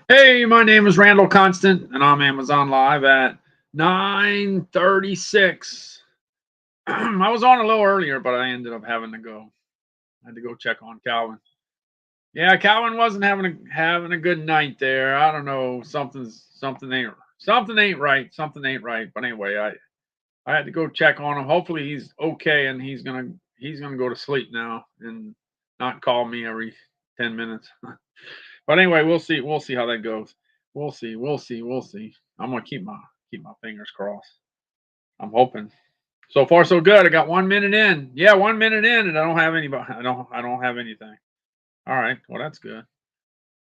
Hey, my name is Randall Constant, and I'm Amazon Live at 9:36. I was on a little earlier, but I ended up having to go. I had to go check on Calvin. Yeah, Calvin wasn't having a good night there. I don't know. Something ain't right. Something ain't right. But anyway, I had to go check on him. Hopefully he's okay and he's gonna go to sleep now and not call me every 10 minutes. But anyway, we'll see. We'll see how that goes. We'll see. We'll see. We'll see. I'm gonna keep my fingers crossed. I'm hoping. So far, so good. I got 1 minute in. Yeah, 1 minute in, and I don't have anybody. I don't have anything. All right. Well, that's good.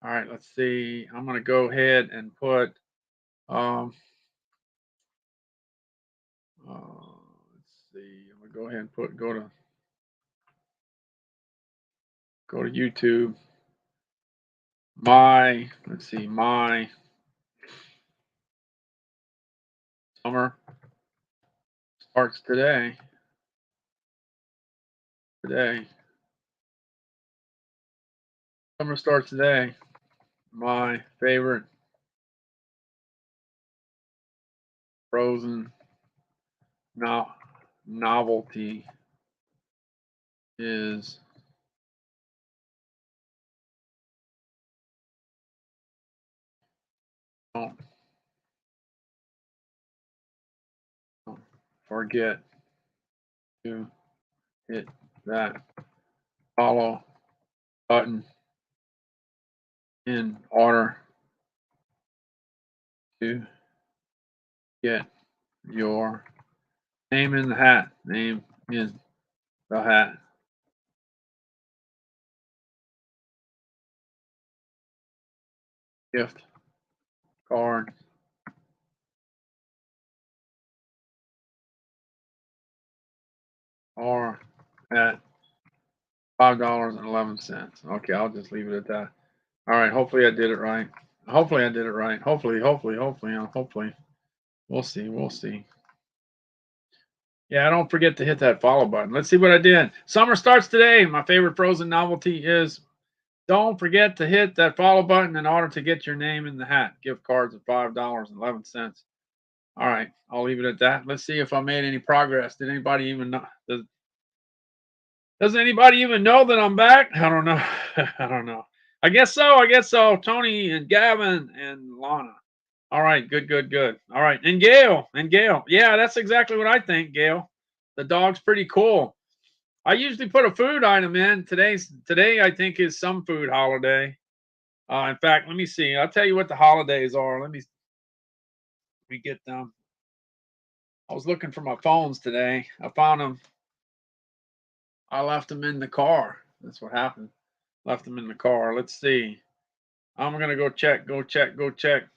All right. Let's see. I'm gonna go ahead and put. Um. Let's see. I'm gonna go ahead and put go to YouTube. Let's see. My summer starts today. Today. Summer starts today. My favorite frozen no, novelty is don't, don't forget to hit that follow button in order to get your name in the hat. Name in the hat. Gift card or at $5.11. Okay, I'll just leave it at that. All right. Hopefully I did it right. Hopefully I did it right. Hopefully. We'll see. We'll see. Yeah, don't forget to hit that follow button. Let's see what I did. Summer starts today. My favorite frozen novelty is don't forget to hit that follow button in order to get your name in the hat. Gift cards of $5.11. All right, I'll leave it at that. Let's see if I made any progress. Did anybody even know? Does anybody even know that I'm back? I don't know. I don't know. I guess so. I guess so. Tony and Gavin and Lana. All right, good, good, good. All right, and Gail, and Gail. Yeah, that's exactly what I think, Gail. The dog's pretty cool. I usually put a food item in. Today I think is some food holiday. In fact, let me see. I'll tell you what the holidays are. Let me get them. I was looking for my phones today. I found them. I left them in the car. That's what happened. Left them in the car. Let's see. I'm gonna go check. Go check. Go check.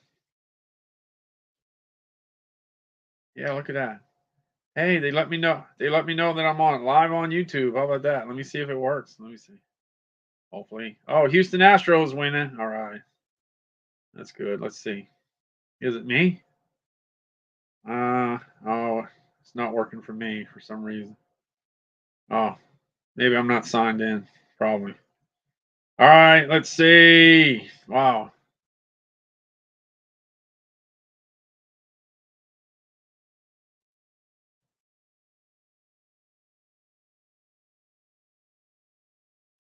Yeah, look at that. Hey, they let me know. They let me know that I'm on live on YouTube. How about that? Let me see if it works. Let me see. Hopefully. Oh, Houston Astros winning. All right. That's good. Let's see. Is it me? Oh, it's not working for me for some reason. Oh, maybe I'm not signed in. Probably. All right, let's see. Wow.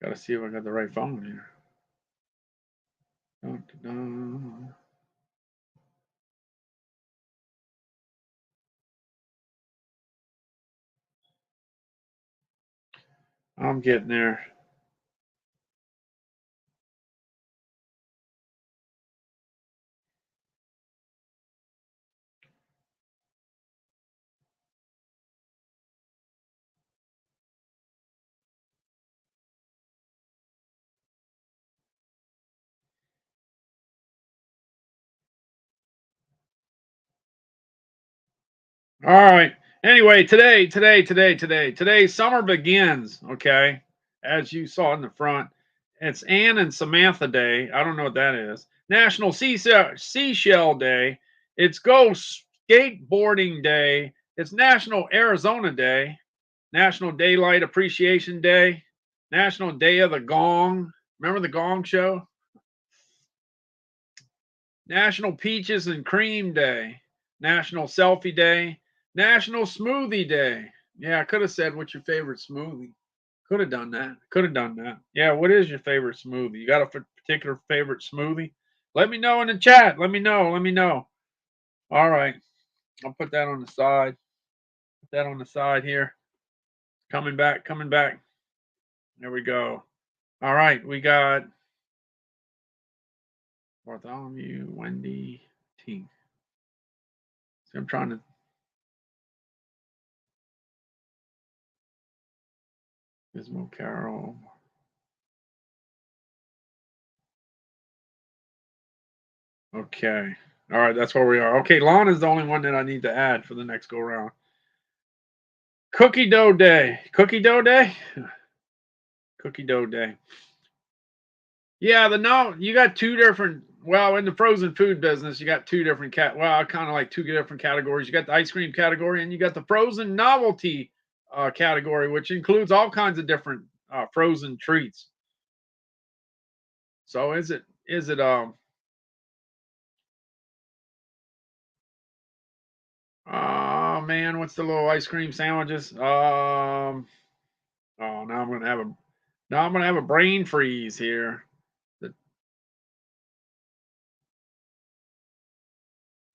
Got to see if I got the right phone here. Dun, dun, dun. I'm getting there. All right. Anyway, today, summer begins. Okay, as you saw in the front, it's Anne and Samantha Day. I don't know what that is. National Seashell Day. It's Go Skateboarding Day. It's National Arizona Day. National Daylight Appreciation Day. National Day of the Gong. Remember the Gong Show? National Peaches and Cream Day, National Selfie Day, National Smoothie Day. Yeah, I could have said what's your favorite smoothie. Could have done that. Could have done that. Yeah, what is your favorite smoothie? You got a particular favorite smoothie? Let me know in the chat. Let me know. Let me know. All right. I'll put that on the side. Put that on the side here. Coming back, coming back. There we go. All right. We got Bartholomew, Wendy, Tink. So I'm trying to. Gizmo Carol. Okay. All right. That's where we are. Okay. Lana's the only one that I need to add for the next go round. Cookie dough day. Cookie dough day? Cookie dough day. Yeah, you got two different. Well, in the frozen food business, you got two different Well, kind of like two different categories. You got the ice cream category, and you got the frozen novelty category, which includes all kinds of different frozen treats. So oh man, what's the little ice cream sandwiches? Oh, now I'm gonna have a brain freeze here.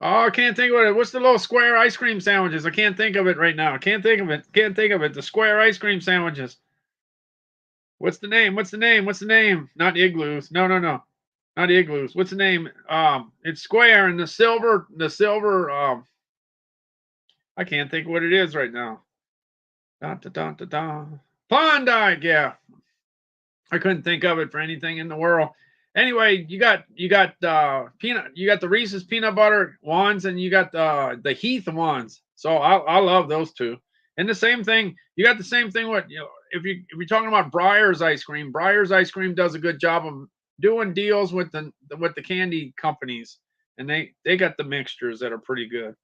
Oh, I can't think of it. What's the little square ice cream sandwiches? I can't think of it right now. Can't think of it. Can't think of it. The square ice cream sandwiches. What's the name? What's the name? What's the name? Not igloos. No, no, no. Not igloos. What's the name? It's square and the silver. I can't think what it is right now. Dun, dun, dun, dun, dun. Klondike. Yeah, I couldn't think of it for anything in the world. Anyway, you got the Reese's peanut butter ones, and you got the Heath ones. So I love those two. And the same thing, you got the same thing with if you're talking about Breyer's ice cream. Breyer's ice cream does a good job of doing deals with the candy companies, and they got the mixtures that are pretty good.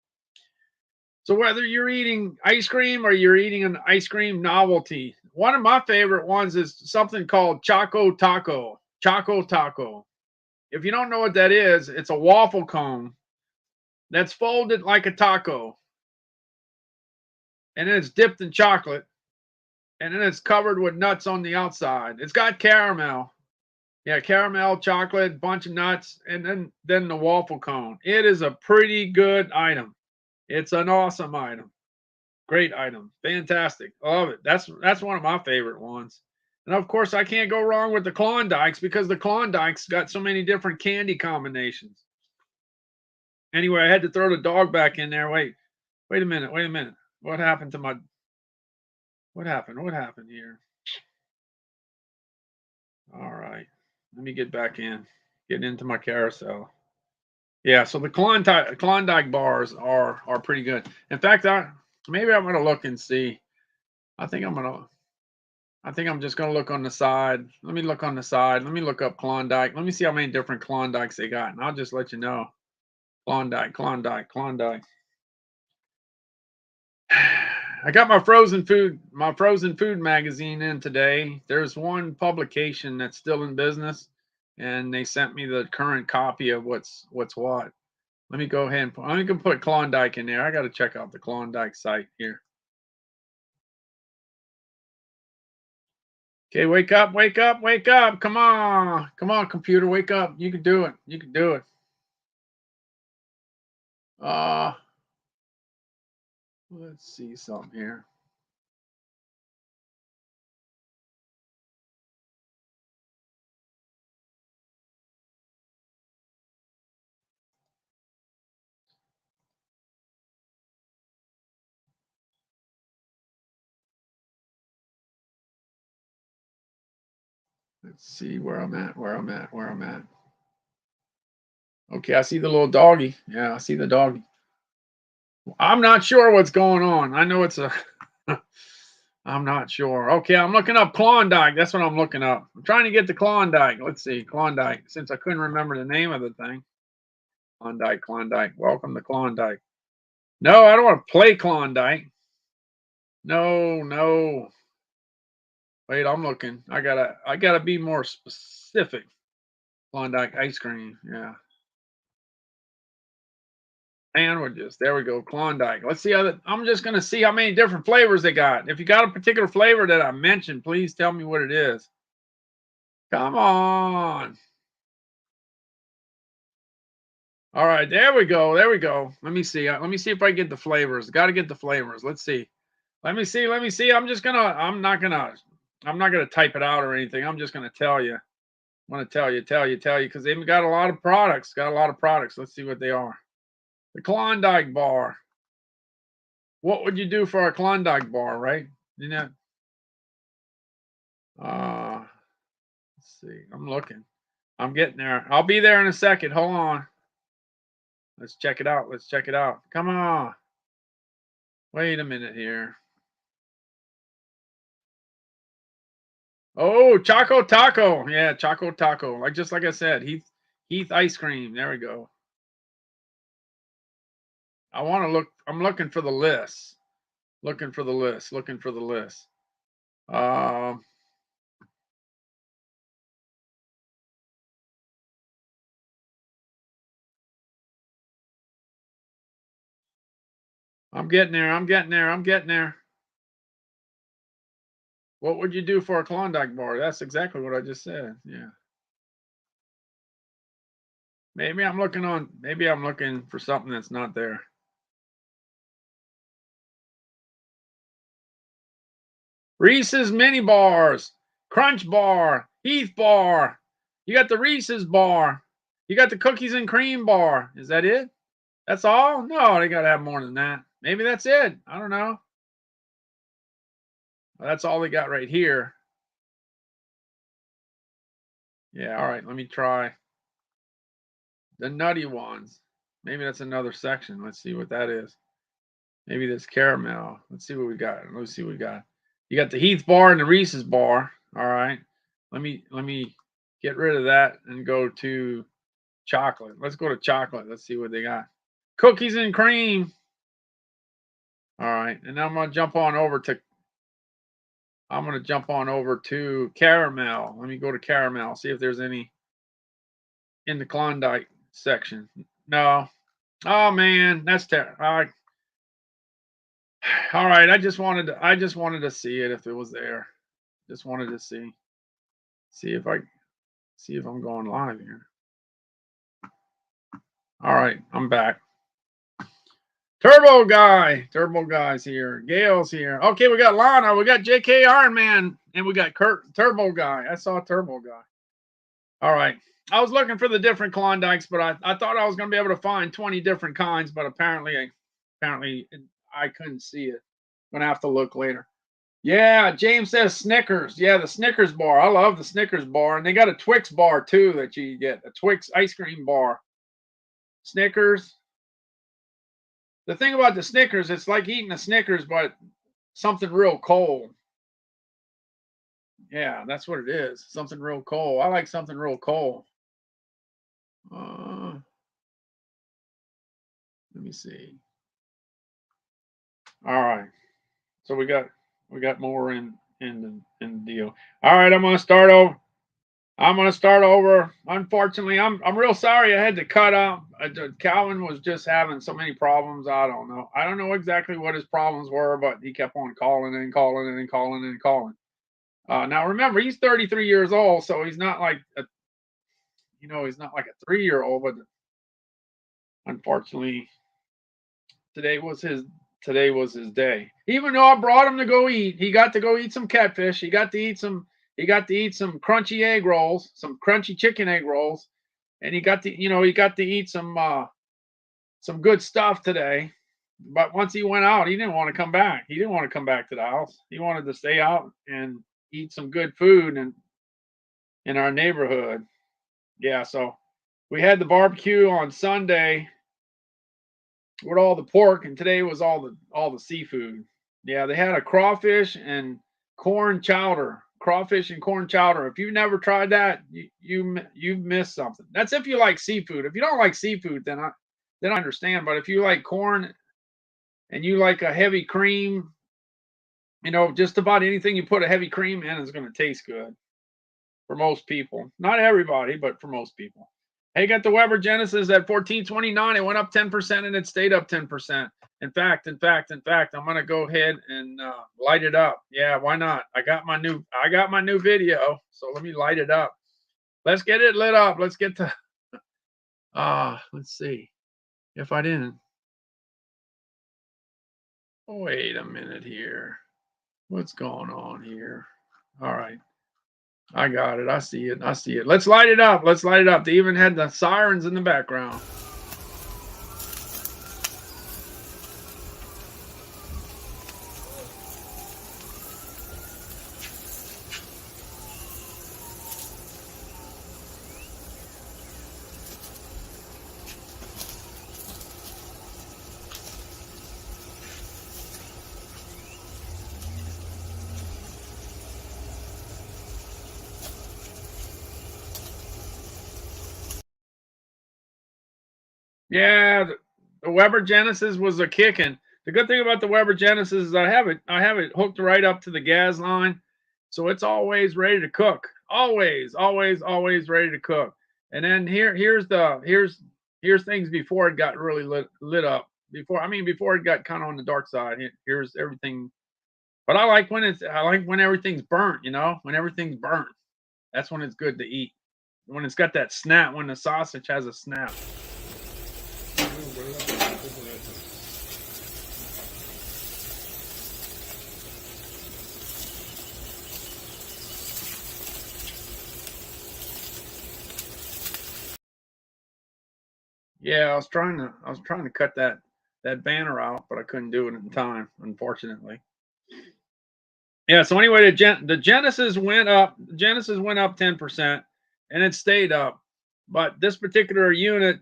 So whether you're eating ice cream or you're eating an ice cream novelty, one of my favorite ones is something called Choco Taco. Choco Taco. If you don't know what that is, it's a waffle cone that's folded like a taco, and then it's dipped in chocolate, and then it's covered with nuts on the outside. It's got caramel. Yeah, caramel, chocolate, bunch of nuts, and then the waffle cone. It is a pretty good item. It's an awesome item. Great item. Fantastic. I love it. That's one of my favorite ones. And of course, I can't go wrong with the Klondikes because the Klondikes got so many different candy combinations. Anyway, I had to throw the dog back in there. Wait a minute. Wait a minute. What happened to my what happened? What happened here? All right. Let me get back in. Get into my carousel. Yeah, so the Klondike bars are pretty good. In fact, maybe I'm gonna look and see. I think I'm gonna I think I'm just gonna look on the side. Let me look on the side. Let me look up Klondike. Let me see how many different Klondikes they got, and I'll just let you know. Klondike, Klondike, Klondike. I got my frozen food magazine in today. There's one publication that's still in business, and they sent me the current copy of what's what. Let me go ahead and I'm gonna put Klondike in there. I got to check out the Klondike site here. Okay, wake up, wake up, wake up. Come on, computer, wake up. You can do it. You can do it. Uh, let's see something here. Let's see where I'm at, where I'm at, where I'm at. Okay, I see the little doggy. Yeah, I see the doggy. I'm not sure what's going on. I know it's a. I'm not sure. Okay, I'm looking up Klondike. That's what I'm looking up. I'm trying to get the Klondike. Let's see, Klondike. Since I couldn't remember the name of the thing. Klondike, Klondike. Welcome to Klondike. No, I don't want to play Klondike. No, no. Wait, I'm looking. I gotta be more specific. Klondike ice cream. Yeah. Sandwiches. There we go. Klondike. Let's see I'm just gonna see how many different flavors they got. If you got a particular flavor that I mentioned, please tell me what it is. Come on. All right, there we go. There we go. Let me see. Let me see if I get the flavors. Got to get the flavors. Let's see. Let me see. Let me see. I'm not gonna type it out or anything. I'm just gonna tell you. I want to tell you, because they've got a lot of products. Got a lot of products. Let's see what they are. The Klondike bar. What would you do for a Klondike bar, right? You know. Let's see. I'm looking. I'm getting there. I'll be there in a second. Hold on. Let's check it out. Let's check it out. Come on. Wait a minute here. Oh, Choco Taco. Yeah, Choco Taco. Like just like I said, Heath ice cream. There we go. I want to look. I'm looking for the list. Looking for the list. Looking for the list. I'm getting there. I'm getting there. I'm getting there. What would you do for a Klondike bar? That's exactly what I just said. Yeah. Maybe I'm looking for something that's not there. Reese's mini bars, Crunch bar, Heath bar. You got the Reese's bar. You got the cookies and cream bar. Is that it? That's all? No, they got to have more than that. Maybe that's it. I don't know. Well, that's all they got right here. Yeah, all right. Let me try the nutty ones. Maybe that's another section. Let's see what that is. Maybe this caramel. Let's see what we got. Let's see what we got. You got the Heath bar and the Reese's bar. All right. Let me get rid of that and go to chocolate. Let's go to chocolate. Let's see what they got. Cookies and cream. All right. And I'm gonna jump on over to caramel. Let me go to caramel. See if there's any in the Klondike section. No. Oh man, that's terrible. All right. I just wanted to see it if it was there. Just wanted to see if I'm going live here. All right, I'm back. Turbo Guy's here. Gail's here. Okay, we got Lana, we got JK Iron Man, and we got Kurt Turbo Guy. I saw Turbo Guy. All right. I was looking for the different Klondikes, but I thought I was going to be able to find 20 different kinds, but apparently I couldn't see it. Gonna have to look later. Yeah, James says Snickers. Yeah, the Snickers bar. I love the Snickers bar, and they got a Twix bar too that you get. A Twix ice cream bar. Snickers. The thing about the Snickers, it's like eating a Snickers, but something real cold. Yeah, that's what it is. Something real cold. I like something real cold. Let me see. All right. So we got more in the deal. All right, I'm gonna start over. Unfortunately, I'm real sorry I had to cut out. Calvin was just having so many problems. I don't know. I don't know exactly what his problems were, but he kept on calling and calling and calling and calling. Now remember, he's 33 years old, so he's not like he's not like a 3-year-old. But unfortunately, today was his day. Even though I brought him to go eat, he got to go eat some catfish. He got to eat some crunchy egg rolls, some crunchy chicken egg rolls, and he got to eat some good stuff today. But once he went out, he didn't want to come back. He didn't want to come back to the house. He wanted to stay out and eat some good food in our neighborhood. Yeah, so we had the barbecue on Sunday with all the pork, and today was all the seafood. Yeah, they had a crawfish and corn chowder. Crawfish and corn chowder. If you've never tried that, you've missed something. That's if you like seafood. If you don't like seafood, then I understand. But if you like corn and you like a heavy cream, just about anything you put a heavy cream in is going to taste good for most people. Not everybody, but for most people. Hey, got the Weber Genesis at 1429. It went up 10% and it stayed up 10%. In fact, I'm gonna go ahead and light it up. Yeah, why not? I got my new video, so let me light it up. Let's get it lit up. Let's get to let's see if I didn't. Wait a minute here. What's going on here? All right. I got it. I see it. I see it. Let's light it up. Let's light it up. They even had the sirens in the background. Yeah, the Weber Genesis was a kicking. The good thing about the Weber Genesis is I have it hooked right up to the gas line, so it's always ready to cook. Always, always, always ready to cook. And then here's things before it got really lit up. Before it got kind of on the dark side. Here's everything. But I like when everything's burnt. When everything's burnt, that's when it's good to eat. When it's got that snap, when the sausage has a snap. Yeah, I was trying to cut that banner out, but I couldn't do it in time, unfortunately. Yeah, so anyway, the Genesis went up. The Genesis went up 10%, and it stayed up. But this particular unit,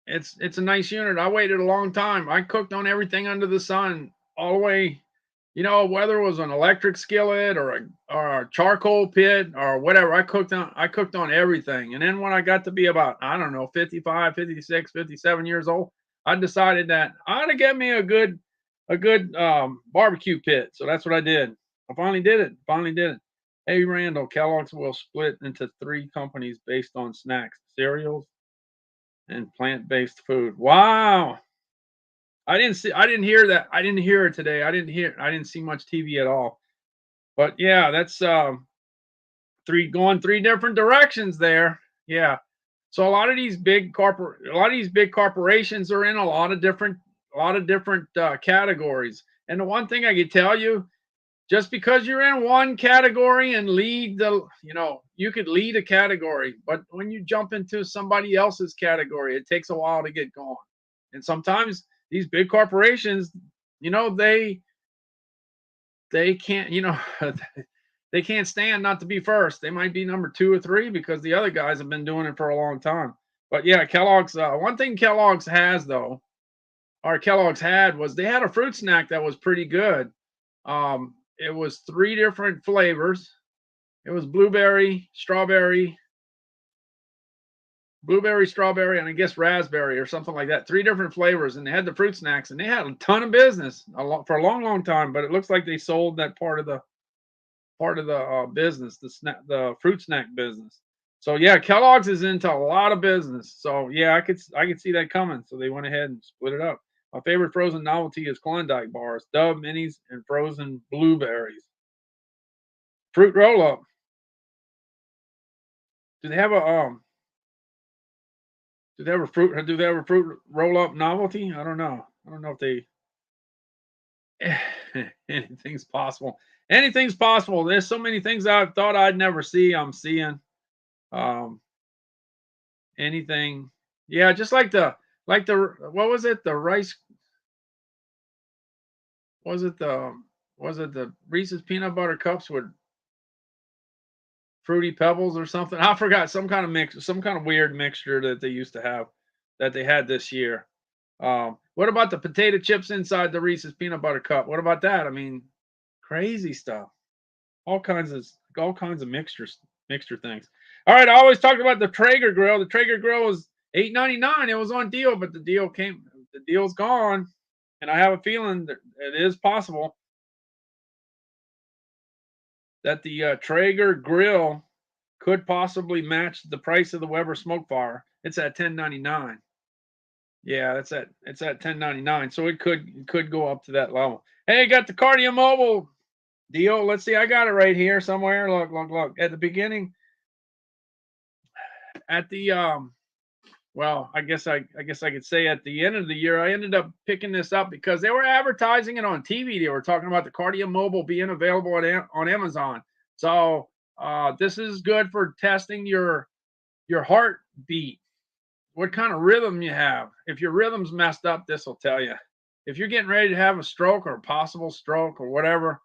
it's a nice unit. I waited a long time. I cooked on everything under the sun all the way. Whether it was an electric skillet or a charcoal pit or whatever, I cooked on everything. And then when I got to be about, I don't know, 55, 56, 57 years old, I decided that I ought to get me a good barbecue pit. So that's what I did. I finally did it. Finally did it. Hey Randall, Kellogg's will split into 3 companies based on snacks, cereals, and plant-based food. Wow. I didn't hear that. I didn't hear it today. I didn't see much TV at all. But yeah, that's three different directions there. Yeah. So a lot of these big corporations are in a lot of different categories. And the one thing I can tell you, just because you're in one category and you could lead a category, but when you jump into somebody else's category, it takes a while to get going. And sometimes these big corporations, you know, they can't, they can't stand not to be first. They might be number 2 or 3 because the other guys have been doing it for a long time. But yeah, Kellogg's. One thing Kellogg's has though, or Kellogg's had, was they had a fruit snack that was pretty good. It was 3 different flavors. It was blueberry, strawberry, and I guess raspberry or something like that. 3 different flavors, and they had the fruit snacks, and they had a ton of business for a long, long time. But it looks like they sold that part of the business, the fruit snack business. So yeah, Kellogg's is into a lot of business. So yeah, I could see that coming. So they went ahead and split it up. My favorite frozen novelty is Klondike bars, Dove minis, and frozen blueberries. Fruit roll up. Do they have a fruit roll up novelty? I don't know. I don't know if they anything's possible. Anything's possible. There's so many things I thought I'd never see. I'm seeing. Um, Anything. Yeah, just like the what was it? The rice was it the Reese's peanut butter cups with fruity pebbles or something? I forgot, some kind of weird mixture that they used to have that they had this year. What about the potato chips inside the Reese's peanut butter cup? What about that? I mean, crazy stuff. All kinds of mixture things. All right, I always talked about the Traeger grill. The Traeger grill was $8.99. It was on deal, but the deal's gone, and I have a feeling that it is possible that the Traeger grill could possibly match the price of the Weber Smokefire. It's at $10.99. Yeah, it's at $10.99. So it could go up to that level. Hey, got the Cardio Mobile deal. Let's see. I got it right here somewhere. Look. At the beginning, at the well, I guess I could say at the end of the year, I ended up picking this up because they were advertising it on TV. They were talking about the Cardio Mobile being available on Amazon. So this is good for testing your heartbeat, what kind of rhythm you have. If your rhythm's messed up, this will tell you. If you're getting ready to have a stroke or a possible stroke or whatever,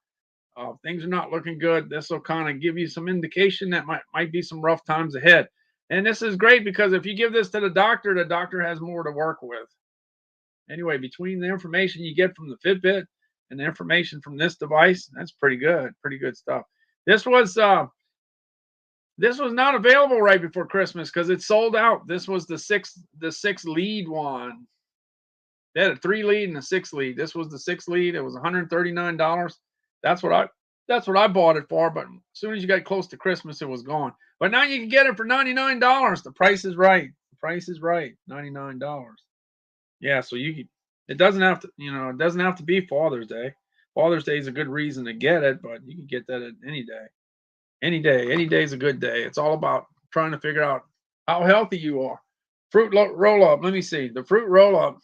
things are not looking good, this will kind of give you some indication that might be some rough times ahead. And this is great because if you give this to the doctor has more to work with. Anyway, between the information you get from the Fitbit and the information from this device, that's pretty good stuff. This was not available right before Christmas because it sold out. This was the six lead one. They had a 3 lead and a 6 lead. This was the 6 lead. It was $139. That's what I bought it for. But as soon as you got close to Christmas, it was gone. But now you can get it for $99. The price is right. The price is right. $99. Yeah, so it doesn't have to, it doesn't have to be Father's Day. Father's Day is a good reason to get it, but you can get that at any day. Any day is a good day. It's all about trying to figure out how healthy you are. Fruit roll up. Let me see. The fruit roll up.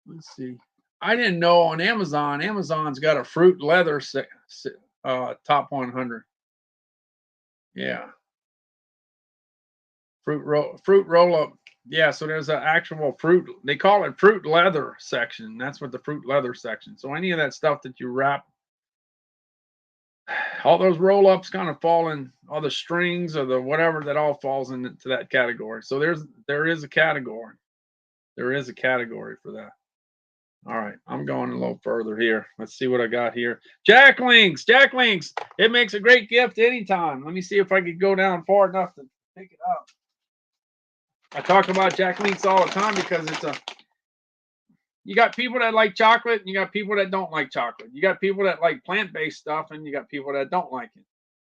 Let's see. I didn't know on Amazon. Amazon's got a fruit leather top 100. Yeah. Fruit roll up. Yeah, so there's an actual fruit. They call it fruit leather section. That's what the fruit leather section. So any of that stuff that you wrap, all those roll ups kind of fall in, all the strings or the whatever, that all falls into that category. So there is a category. There is a category for that. All right, I'm going a little further here. Let's see what I got here. Jack Links. It makes a great gift anytime. Let me see if I could go down far enough to pick it up. I talk about Jack Links all the time because you got people that like chocolate and you got people that don't like chocolate. You got people that like plant-based stuff and you got people that don't like it.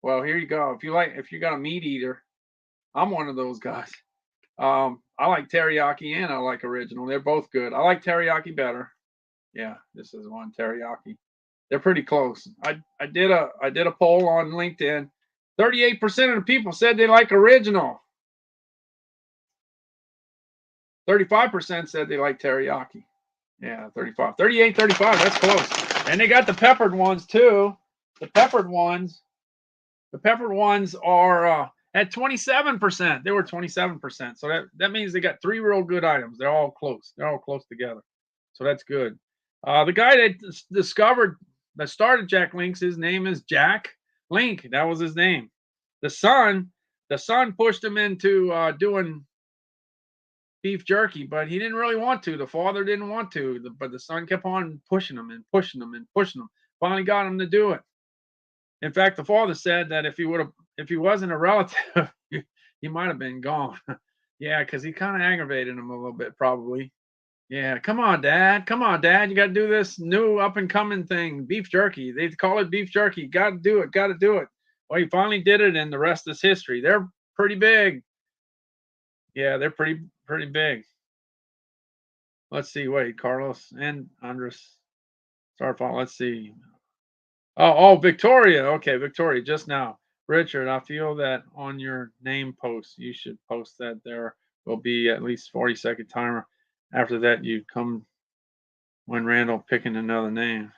Well, here you go. If you got a meat eater, I'm one of those guys. I like teriyaki and I like original. They're both good. I like teriyaki better. Yeah, this is one teriyaki. They're pretty close. I did a poll on LinkedIn. 38% of the people said they like original. 35% said they like teriyaki. Yeah, 35. 38, 35. That's close. And they got the peppered ones too. The peppered ones are at 27%. They were 27%. So that means they got 3 real good items. They're all close. They're all close together. So that's good. The guy that started Jack Links, his name is Jack Link. That was his name. The son pushed him into doing beef jerky, but he didn't really want to. The father didn't want to, but the son kept on pushing him and pushing him and pushing him. Finally got him to do it. In fact, the father said that if he wasn't a relative, he might have been gone. Yeah, because he kind of aggravated him a little bit, probably. Yeah, come on, Dad. Come on, Dad. You got to do this new up and coming thing, beef jerky. They call it beef jerky. Got to do it. Got to do it. Well, he finally did it, and the rest is history. They're pretty big. Yeah, they're pretty big. Let's see. Wait, Carlos and Andres. Sorry, let's see. Oh, Victoria. Okay, Victoria. Just now, Richard. I feel that on your name post, you should post that there will be at least 40-second timer. After that, you come when Randall picking another name.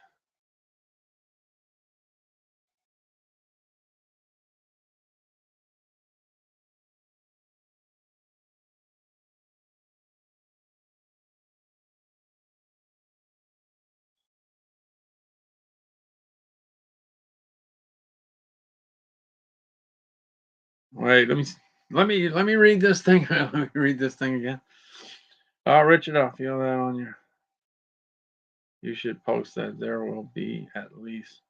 Wait, let me read this thing. Let me read this thing again. Richard, I feel that on your. You should post that there will be at least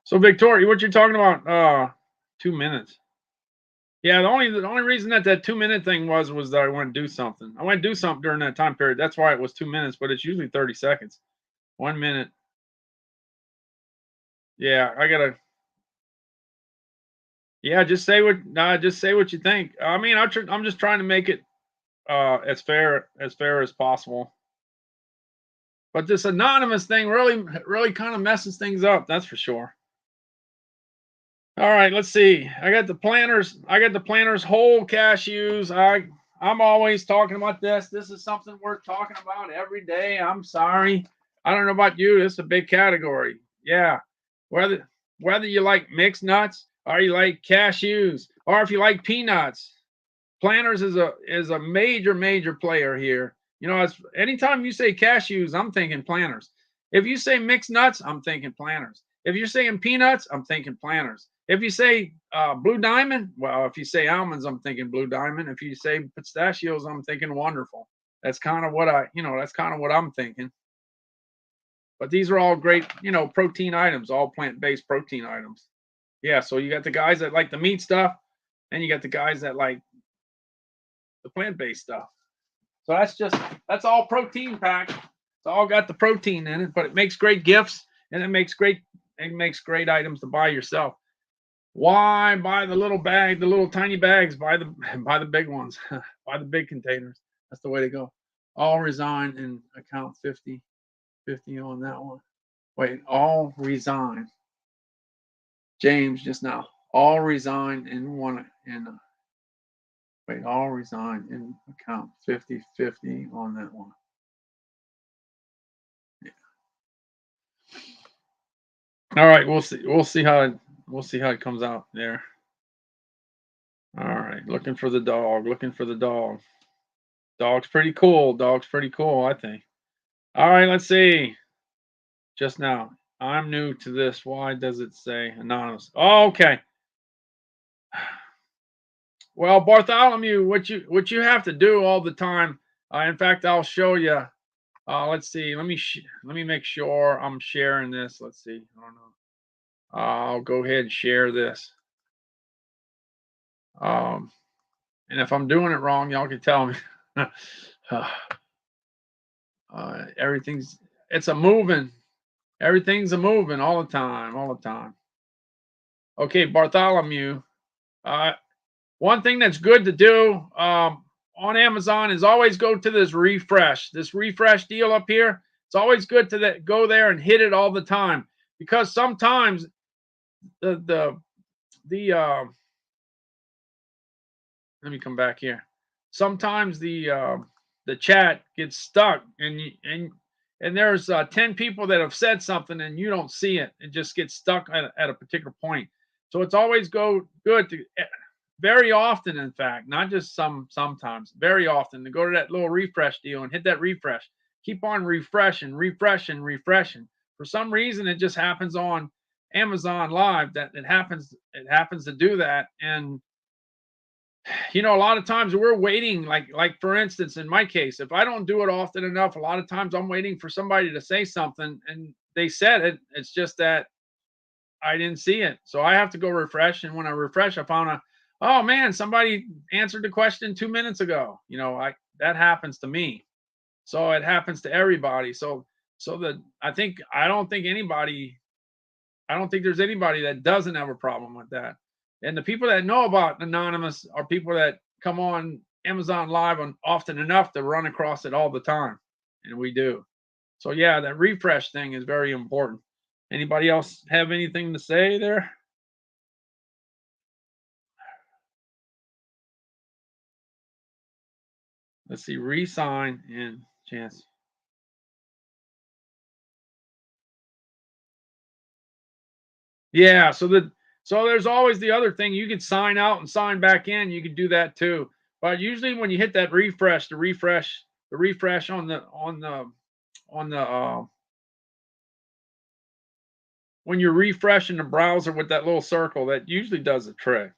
So Victoria, what you're talking about? 2 minutes. Yeah, the only reason that 2 minute thing was that I went to do something. I went to do something during that time period. That's why it was 2 minutes, but it's usually 30 seconds. 1 minute. Yeah, I gotta. Yeah, just say what you think. I mean, I'm just trying to make it as fair as possible. But this anonymous thing really kind of messes things up. That's for sure. All right, let's see. I got the planters. I got the planters whole cashews. I'm always talking about this. This is something worth talking about every day. I'm sorry. I don't know about you. This is a big category. Yeah. Whether you like mixed nuts or you like cashews or if you like peanuts, planters is a major player here. You know, it's anytime you say cashews, I'm thinking planters. If you say mixed nuts, I'm thinking planters. If you're saying peanuts, I'm thinking planters. If you say blue diamond, well, if you say almonds, I'm thinking blue diamond. If you say pistachios, I'm thinking wonderful. That's kind of what that's kind of what I'm thinking. But these are all great, protein items, all plant-based protein items. Yeah, so you got the guys that like the meat stuff, and you got the guys that like the plant-based stuff. So that's all protein packed. It's all got the protein in it, but it makes great gifts and it makes great items to buy yourself. Why buy the little bag, the little tiny bags? Buy the buy the big ones. Buy the big containers. That's the way to go. All resign and account 50 on that one. Wait, all resign. James just now. All resign in one in wait, all resign in account 50 on that one. All right, we'll see. We'll see how it comes out there. All right, looking for the dog. Looking for the dog. Dog's pretty cool. Dog's pretty cool, I think. All right, let's see. Just now, I'm new to this. Why does it say anonymous? Oh, okay. Well, Bartholomew, what you have to do all the time. In fact, I'll show you. Let's see. Let me make sure I'm sharing this. Let's see. I don't know. I'll go ahead and share this. Um, and if I'm doing it wrong, y'all can tell me. Everything's it's a moving. Everything's a moving all the time, all the time. Okay, Bartholomew. Uh, One thing that's good to do on Amazon is always go to this refresh deal up here. It's always good to go there and hit it all the time because sometimes the let me come back here. Sometimes the chat gets stuck and there's 10 people that have said something and you don't see it. It just gets stuck at a particular point. So it's always good to very often, in fact, not just sometimes, very often to go to that little refresh deal and hit that refresh. Keep on refreshing. For some reason, it just happens on Amazon Live that it happens to do that. And a lot of times we're waiting, like for instance, in my case, if I don't do it often enough, a lot of times I'm waiting for somebody to say something and they said it. It's just that I didn't see it. So I have to go refresh. And when I refresh, I found out, oh man, somebody answered the question 2 minutes ago. That happens to me. So it happens to everybody. So that I don't think there's anybody that doesn't have a problem with that. And the people that know about anonymous are people that come on Amazon Live on often enough to run across it all the time. And we do. So yeah, that refresh thing is very important. Anybody else have anything to say there? Let's see, resign and chance. Yeah, so there's always the other thing. You could sign out and sign back in. You could do that too. But usually when you hit that refresh, the refresh on the when you're refreshing the browser with that little circle, that usually does the trick.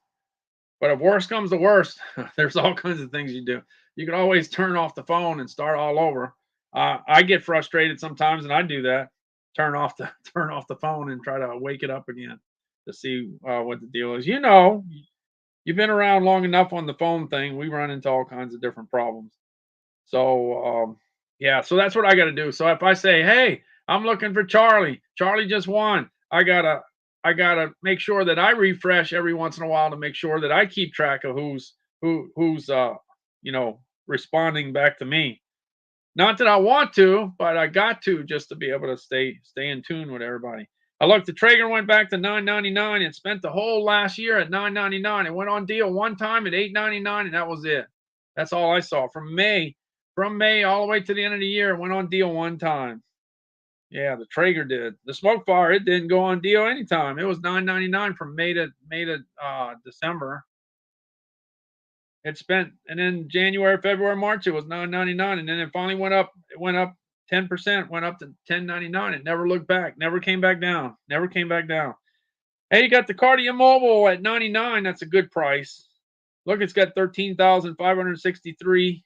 But if worst comes to worst, there's all kinds of things you do. You can always turn off the phone and start all over. I get frustrated sometimes, and I do that. turn off the turn off the phone and try to wake it up again to see what the deal is. You know, you've been around long enough on the phone thing. We run into all kinds of different problems. So yeah, so that's what I got to do. So if I say, "Hey, I'm looking for Charlie. Charlie just won." I gotta make sure that I refresh every once in a while to make sure that I keep track of who's you know responding back to me. Not that I want to, but I got to just to be able to stay in tune with everybody. I looked. The Traeger went back to 9.99 and spent the whole last year at 9.99. It went on deal one time at 8.99, and that was it. That's all I saw from May all the way to the end of the year. It went on deal one time. Yeah, the Traeger did. The Smoke Fire, it didn't go on deal anytime. It was 9.99 from May to December. It spent, and then January, February, March, it was 9.99, and then it finally went up. It went up 10%, went up to 10.99. It never looked back, never came back down, never came back down. Hey, you got the Cardia Mobile at 99. That's a good price. Look, it's got 13,563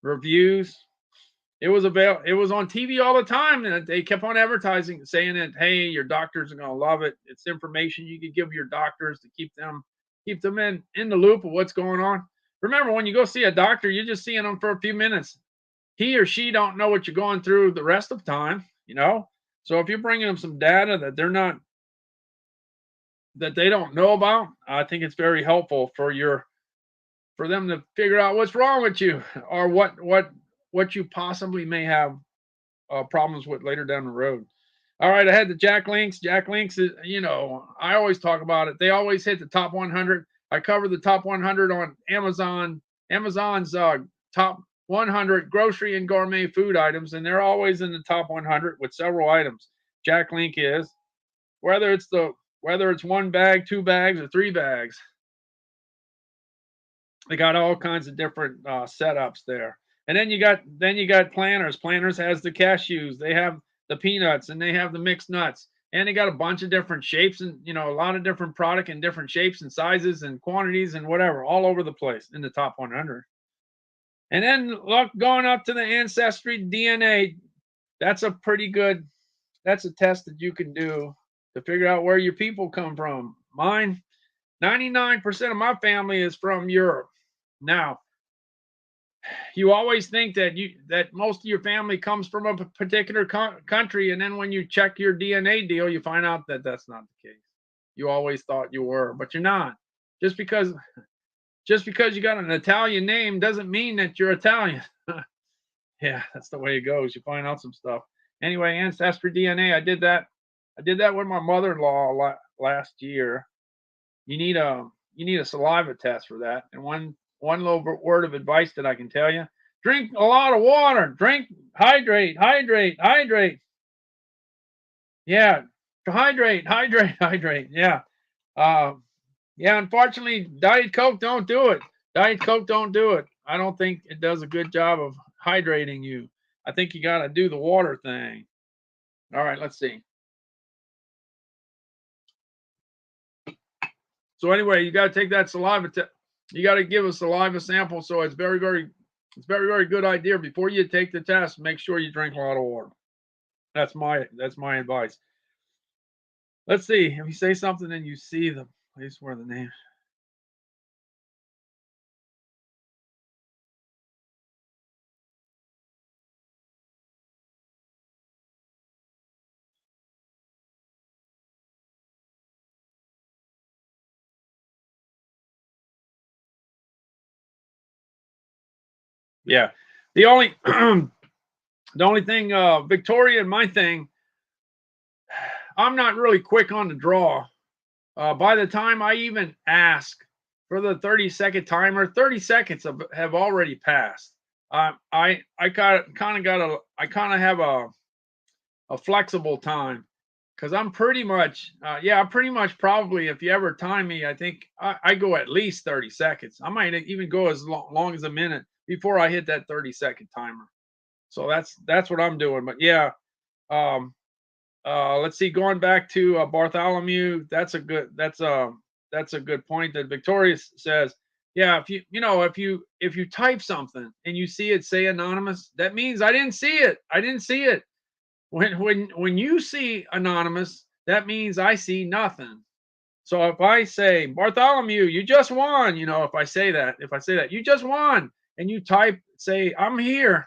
reviews. It was on TV all the time, and they kept on advertising, saying that, hey, your doctors are gonna love it. It's information you could give your doctors to keep them in the loop of what's going on. Remember, when you go see a doctor, you're just seeing them for a few minutes. He or she don't know what you're going through the rest of the time, you know. So if you're bringing them some data that they don't know about, I think it's very helpful for them to figure out what's wrong with you or what you possibly may have problems with later down the road. All right, I had the Jack Links. Jack Links is, I always talk about it. They always hit the top 100. I cover the top 100 on Amazon. Amazon's top 100 grocery and gourmet food items, and they're always in the top 100 with several items. Jack Link is whether it's one bag, two bags, or three bags. They got all kinds of different setups there. And then you got Planters. Planters has the cashews. They have the peanuts, and they have the mixed nuts. And they got a bunch of different shapes and a lot of different product in different shapes and sizes and quantities and whatever, all over the place in the top 100. And then look, going up to the Ancestry DNA, that's a test that you can do to figure out where your people come from. Mine, 99% of my family is from Europe. Now, you always think that most of your family comes from a particular country, and then when you check your DNA deal, you find out that that's not the case. You always thought you were, but you're not. Just because you got an Italian name doesn't mean that you're Italian. Yeah, that's the way it goes. You find out some stuff. Anyway, Ancestry DNA, I did that with my mother-in-law last year. You need a saliva test for that. And one little word of advice that I can tell you: drink a lot of water. Hydrate. Yeah, hydrate. Yeah. Yeah. Unfortunately, Diet Coke don't do it. Diet Coke don't do it. I don't think it does a good job of hydrating you. I think you got to do the water thing. All right, let's see. So anyway, you got to take that saliva test. You got to give a saliva sample. So it's very very good idea before you take the test. Make sure you drink a lot of water. That's my advice. Let's see. If you say something and you see the place where the name. Yeah. The only the only thing, Victoria, and my thing, I'm not really quick on the draw. By the time I even ask for the 30-second timer, 30 seconds have already passed. I kind of have a flexible time because I'm pretty much, probably, if you ever time me, I think I go at least 30 seconds. I might even go as long as a minute before I hit that 30-second timer. So that's what I'm doing. But yeah, let's see. Going back to Bartholomew, that's a good point that Victoria says. Yeah, if you type something and you see it say anonymous, that means I didn't see it. when you see anonymous, that means I see nothing. So if I say, Bartholomew, you just won, if I say that, you just won, and you say, I'm here,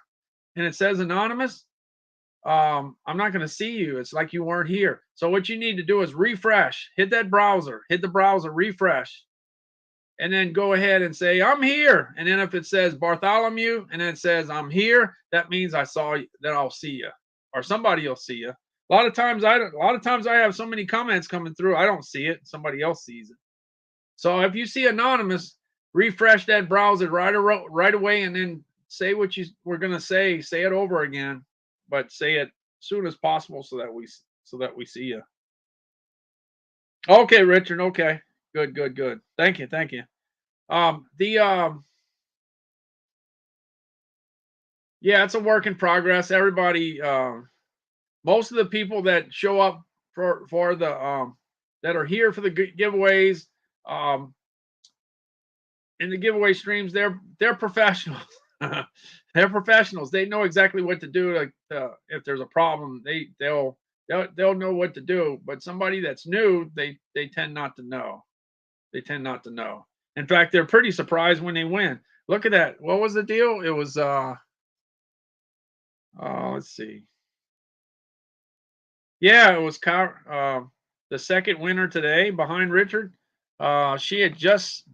and it says anonymous, I'm not going to see you. It's like you weren't here. So what you need to do is refresh, hit the browser, refresh, and then go ahead and say, I'm here. And then if it says Bartholomew and then it says I'm here, that means I saw you, that I'll see you, or somebody will see you. A lot of times I have so many comments coming through, I don't see it. Somebody else sees it. So if you see anonymous, refresh that browser right away, and then say what you were gonna say. Say it over again, but say it as soon as possible so that we see you. Okay, Richard. Okay, good. Thank you. Yeah, it's a work in progress. Everybody, most of the people that show up for the that are here for the giveaways, um, in the giveaway streams, they're professionals. They're professionals. They know exactly what to do. Like if there's a problem, they'll know what to do. But somebody that's new, they tend not to know. They tend not to know. In fact, they're pretty surprised when they win. Look at that. What was the deal? It was let's see. Yeah, it was the second winner today behind Richard. She had just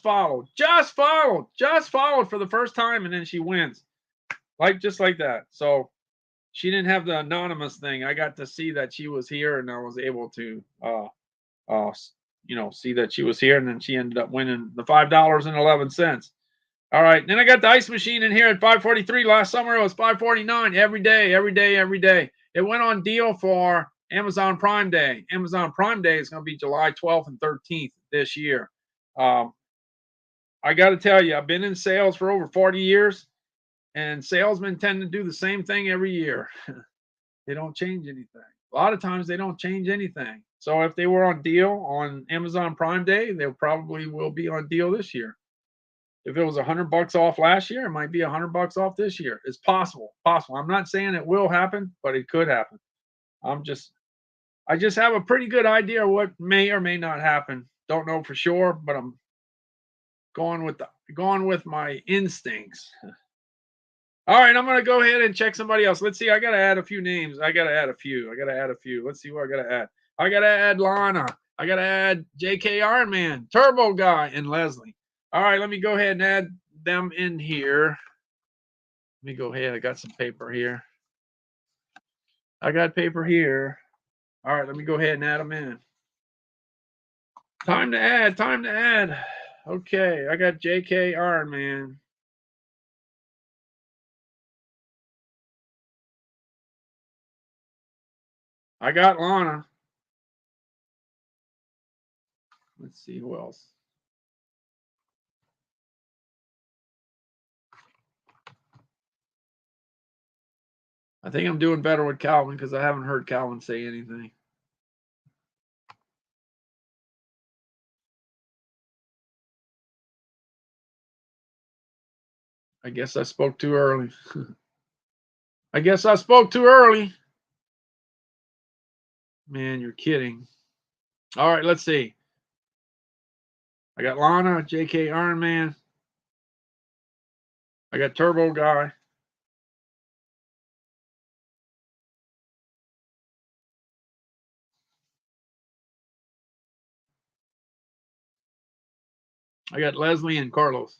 followed for the first time, and then she wins, just like that. So she didn't have the anonymous thing. I got to see that she was here, and I was able to see that she was here, and then she ended up winning the $5.11. All right, then I got the ice machine in here at $5.43. Last summer it was $5.49 every day. It went on deal for Amazon Prime Day. Amazon Prime Day is going to be July 12th and 13th this year. I got to tell you, I've been in sales for over 40 years, and salesmen tend to do the same thing every year. They don't change anything. A lot of times they don't change anything. So if they were on deal on Amazon Prime Day, they probably will be on deal this year. If it was $100 off last year, it might be $100 off this year. It's possible. I'm not saying it will happen, but it could happen. I just have a pretty good idea of what may or may not happen. Don't know for sure, but I'm going with my instincts. All right, I'm gonna go ahead and check somebody else. Let's see. I gotta add a few names. I gotta add a few. Let's see who I gotta add. I gotta add Lana. I gotta add JK Ironman, Turbo Guy, and Leslie. All right, let me go ahead and add them in here. Let me go ahead. I got some paper here. I got paper here. All right, let me go ahead and add them in. Time to add. Okay, I got JK Ironman. I got Lana. Let's see who else. I think I'm doing better with Calvin because I haven't heard Calvin say anything. I guess I spoke too early. Man, you're kidding. All right, let's see. I got Lana, JK Ironman. I got Turbo Guy. I got Leslie and Carlos.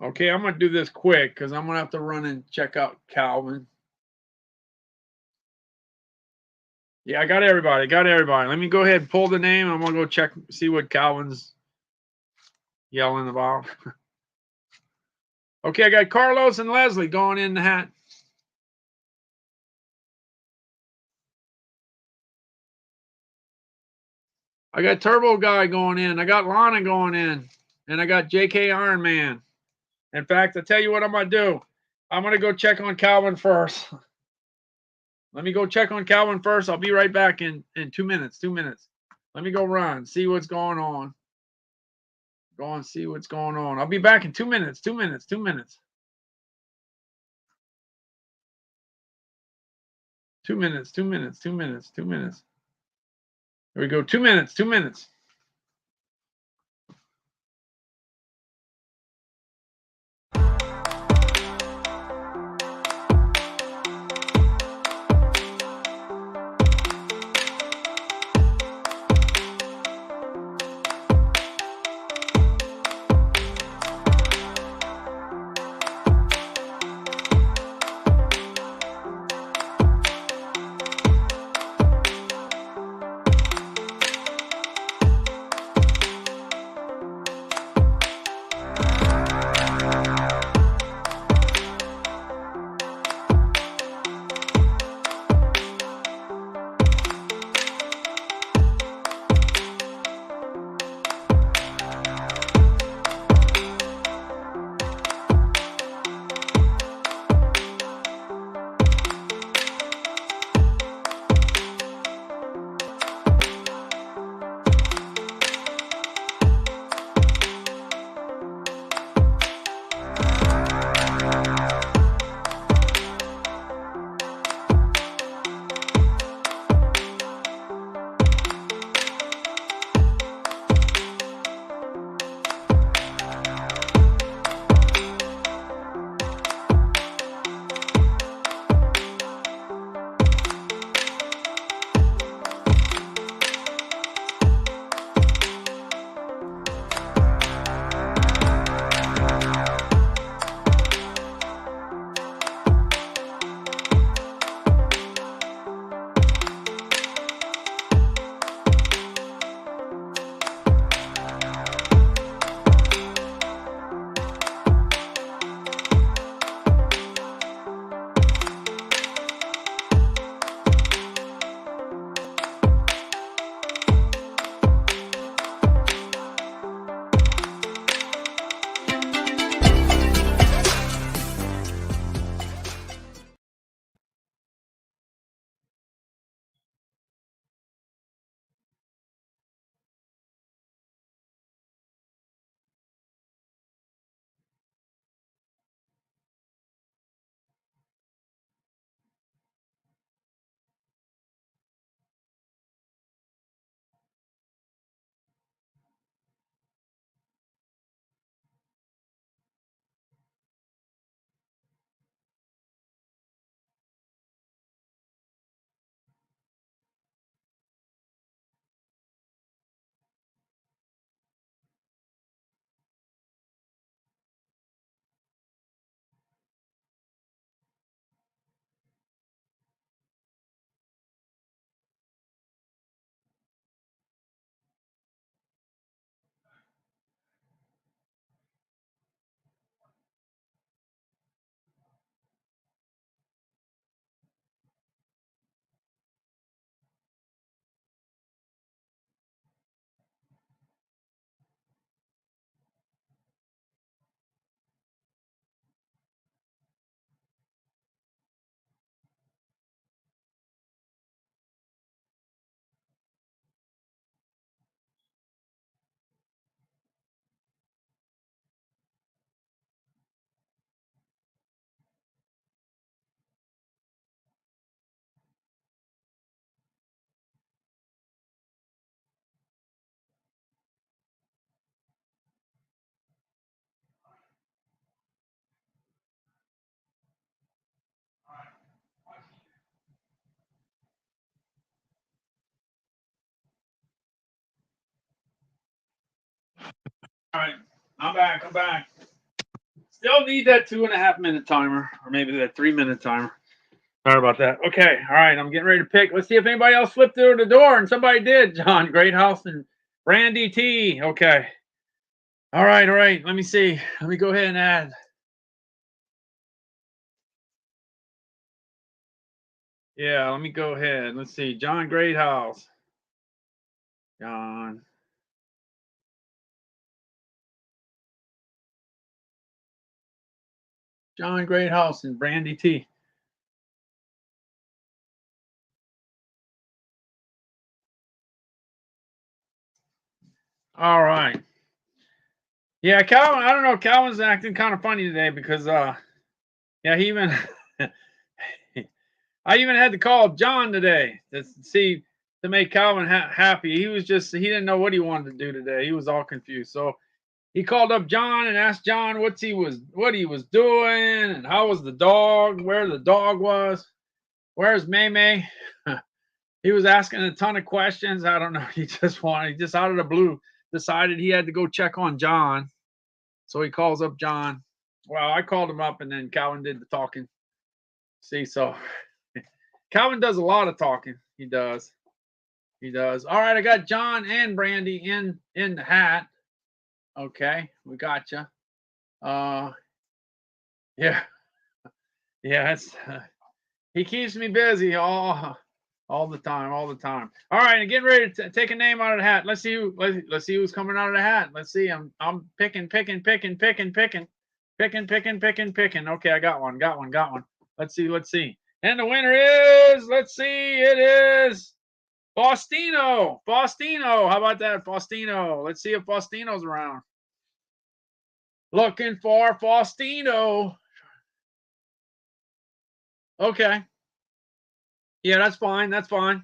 Okay, I'm going to do this quick because I'm going to have to run and check out Calvin. Yeah, I got everybody. Let me go ahead and pull the name. I'm going to go check, see what Calvin's yelling about. Okay, I got Carlos and Leslie going in the hat. I got Turbo Guy going in. I got Lana going in. And I got JK Ironman. In fact, I tell you what I'm going to do. I'm going to go check on Calvin first. Let me go check on Calvin first. I'll be right back in 2 minutes. 2 minutes. Let me go run, see what's going on. Go and see what's going on. I'll be back in 2 minutes. 2 minutes. 2 minutes. 2 minutes. 2 minutes. 2 minutes. 2 minutes. Here we go. 2 minutes. 2 minutes. All right, I'm back. I'm back. Still need that 2.5 minute timer, or maybe that 3 minute timer. Sorry about that. Okay, all right, I'm getting ready to pick. Let's see if anybody else flipped through the door, and somebody did. John Greathouse and Brandy T. Okay. All right, all right. Let me see. Let me go ahead and add. Yeah, let me go ahead. Let's see. John Greathouse. John. John Greathouse and Brandy T. All right. Yeah, Calvin. I don't know. Calvin's acting kind of funny today because yeah, he even I even had to call John today to see to make Calvin happy. He was just he didn't know what he wanted to do today. He was all confused. So he called up John and asked John what he was doing and how was the dog, where the dog was, where's May May. He was asking a ton of questions. I don't know. He just out of the blue decided he had to go check on John. So he calls up John. Well, I called him up and then Calvin did the talking. See, so Calvin does a lot of talking. He does. He does. All right, I got John and Brandy in the hat. Okay, we got you. Yeah, yeah. He keeps me busy all the time, all the time. All right, and getting ready to take a name out of the hat. Let's see who. Let's see who's coming out of the hat. Let's see. I'm picking. Okay, I got one. Let's see. And the winner is. Let's see. It is Faustino. How about that, Faustino? Let's see if Faustino's around. Looking for Faustino. Okay. Yeah, that's fine. That's fine.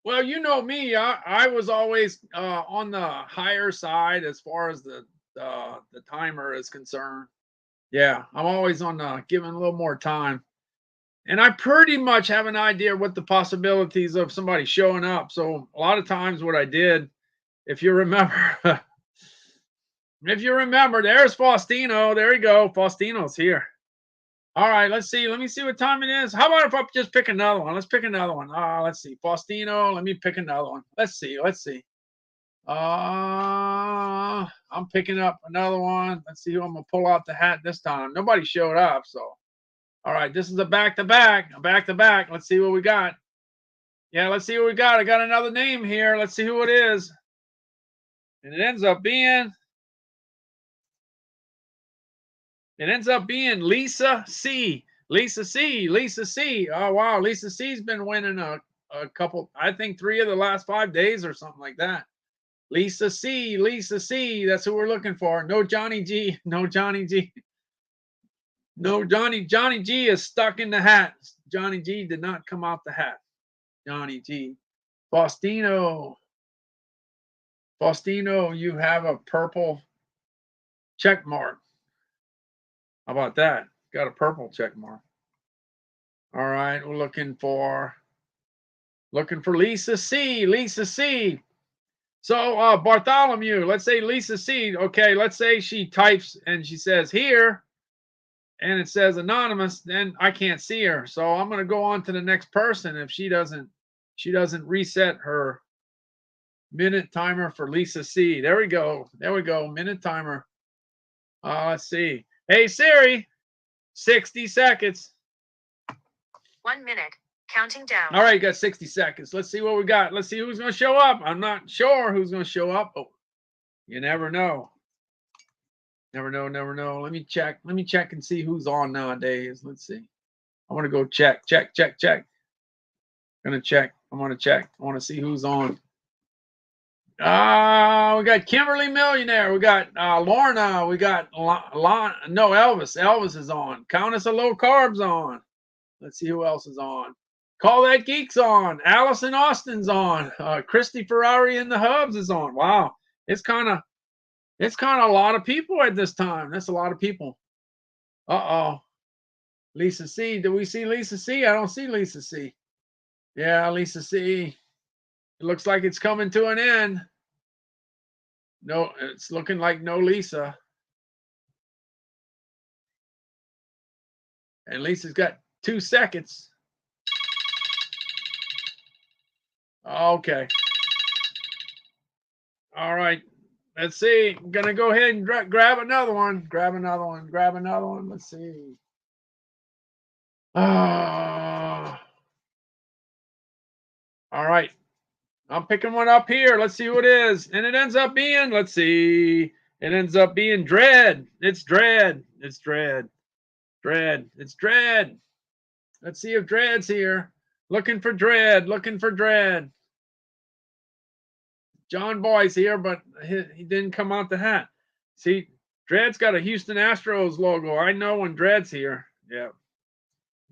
Well, you know me. I was always on the higher side as far as the timer is concerned. Yeah, I'm always on giving a little more time, and I pretty much have an idea what the possibilities of somebody showing up. So a lot of times, what I did, if you remember, if you remember, there's Faustino. There you go. Faustino's here. All right, let's see. Let me see what time it is. How about if I just pick another one? Let's pick another one. Let's see. Faustino, let me pick another one. Let's see. I'm picking up another one. Let's see who I'm gonna pull out the hat this time. Nobody showed up, so all right, this is a back-to-back. Let's see what we got. Yeah, let's see what we got. I got another name here. Let's see who it is. And it ends up being Lisa C. Lisa C. Oh wow, Lisa C's been winning a couple, I think 3 of the last 5 days or something like that. Lisa C. That's who we're looking for. No Johnny G. Johnny G is stuck in the hat. Johnny G did not come out the hat. Johnny G. Faustino, you have a purple check mark. How about that? Got a purple check mark. All right, we're looking for Lisa C. So Bartholomew, let's say Lisa C. Okay, let's say she types and she says here, and it says anonymous, then I can't see her. So I'm gonna go on to the next person if she doesn't reset her minute timer for Lisa C. There we go. Minute timer. Let's see. Hey Siri, 60 seconds. 1 minute. Counting down. All right, you got 60 seconds. Let's see what we got. Let's see who's going to show up. I'm not sure who's going to show up. Oh, you never know. Never know. Let me check and see who's on nowadays. Let's see. I want to go check. I'm going to check. I want to see who's on. We got Kimberly Millionaire. We got Lorna. We got Elvis. Elvis is on. Countess of Low Carbs on. Let's see who else is on. Call That Geek's on. Allison Austin's on. Christy Ferrari in the Hubs is on. Wow. It's kind of a lot of people at this time. That's a lot of people. Uh-oh. Lisa C. Do we see Lisa C? I don't see Lisa C. Yeah, Lisa C. It looks like it's coming to an end. No, it's looking like no Lisa. And Lisa's got 2 seconds. Okay. All right. Let's see. I'm going to go ahead and grab another one. Let's see. All right. I'm picking one up here. Let's see who it is. And it ends up being, let's see. It ends up being Dread. It's Dread. Let's see if Dread's here. Looking for Dread. John Boy's here, but he didn't come out the hat. See, Dread's got a Houston Astros logo. I know when Dread's here. Yeah.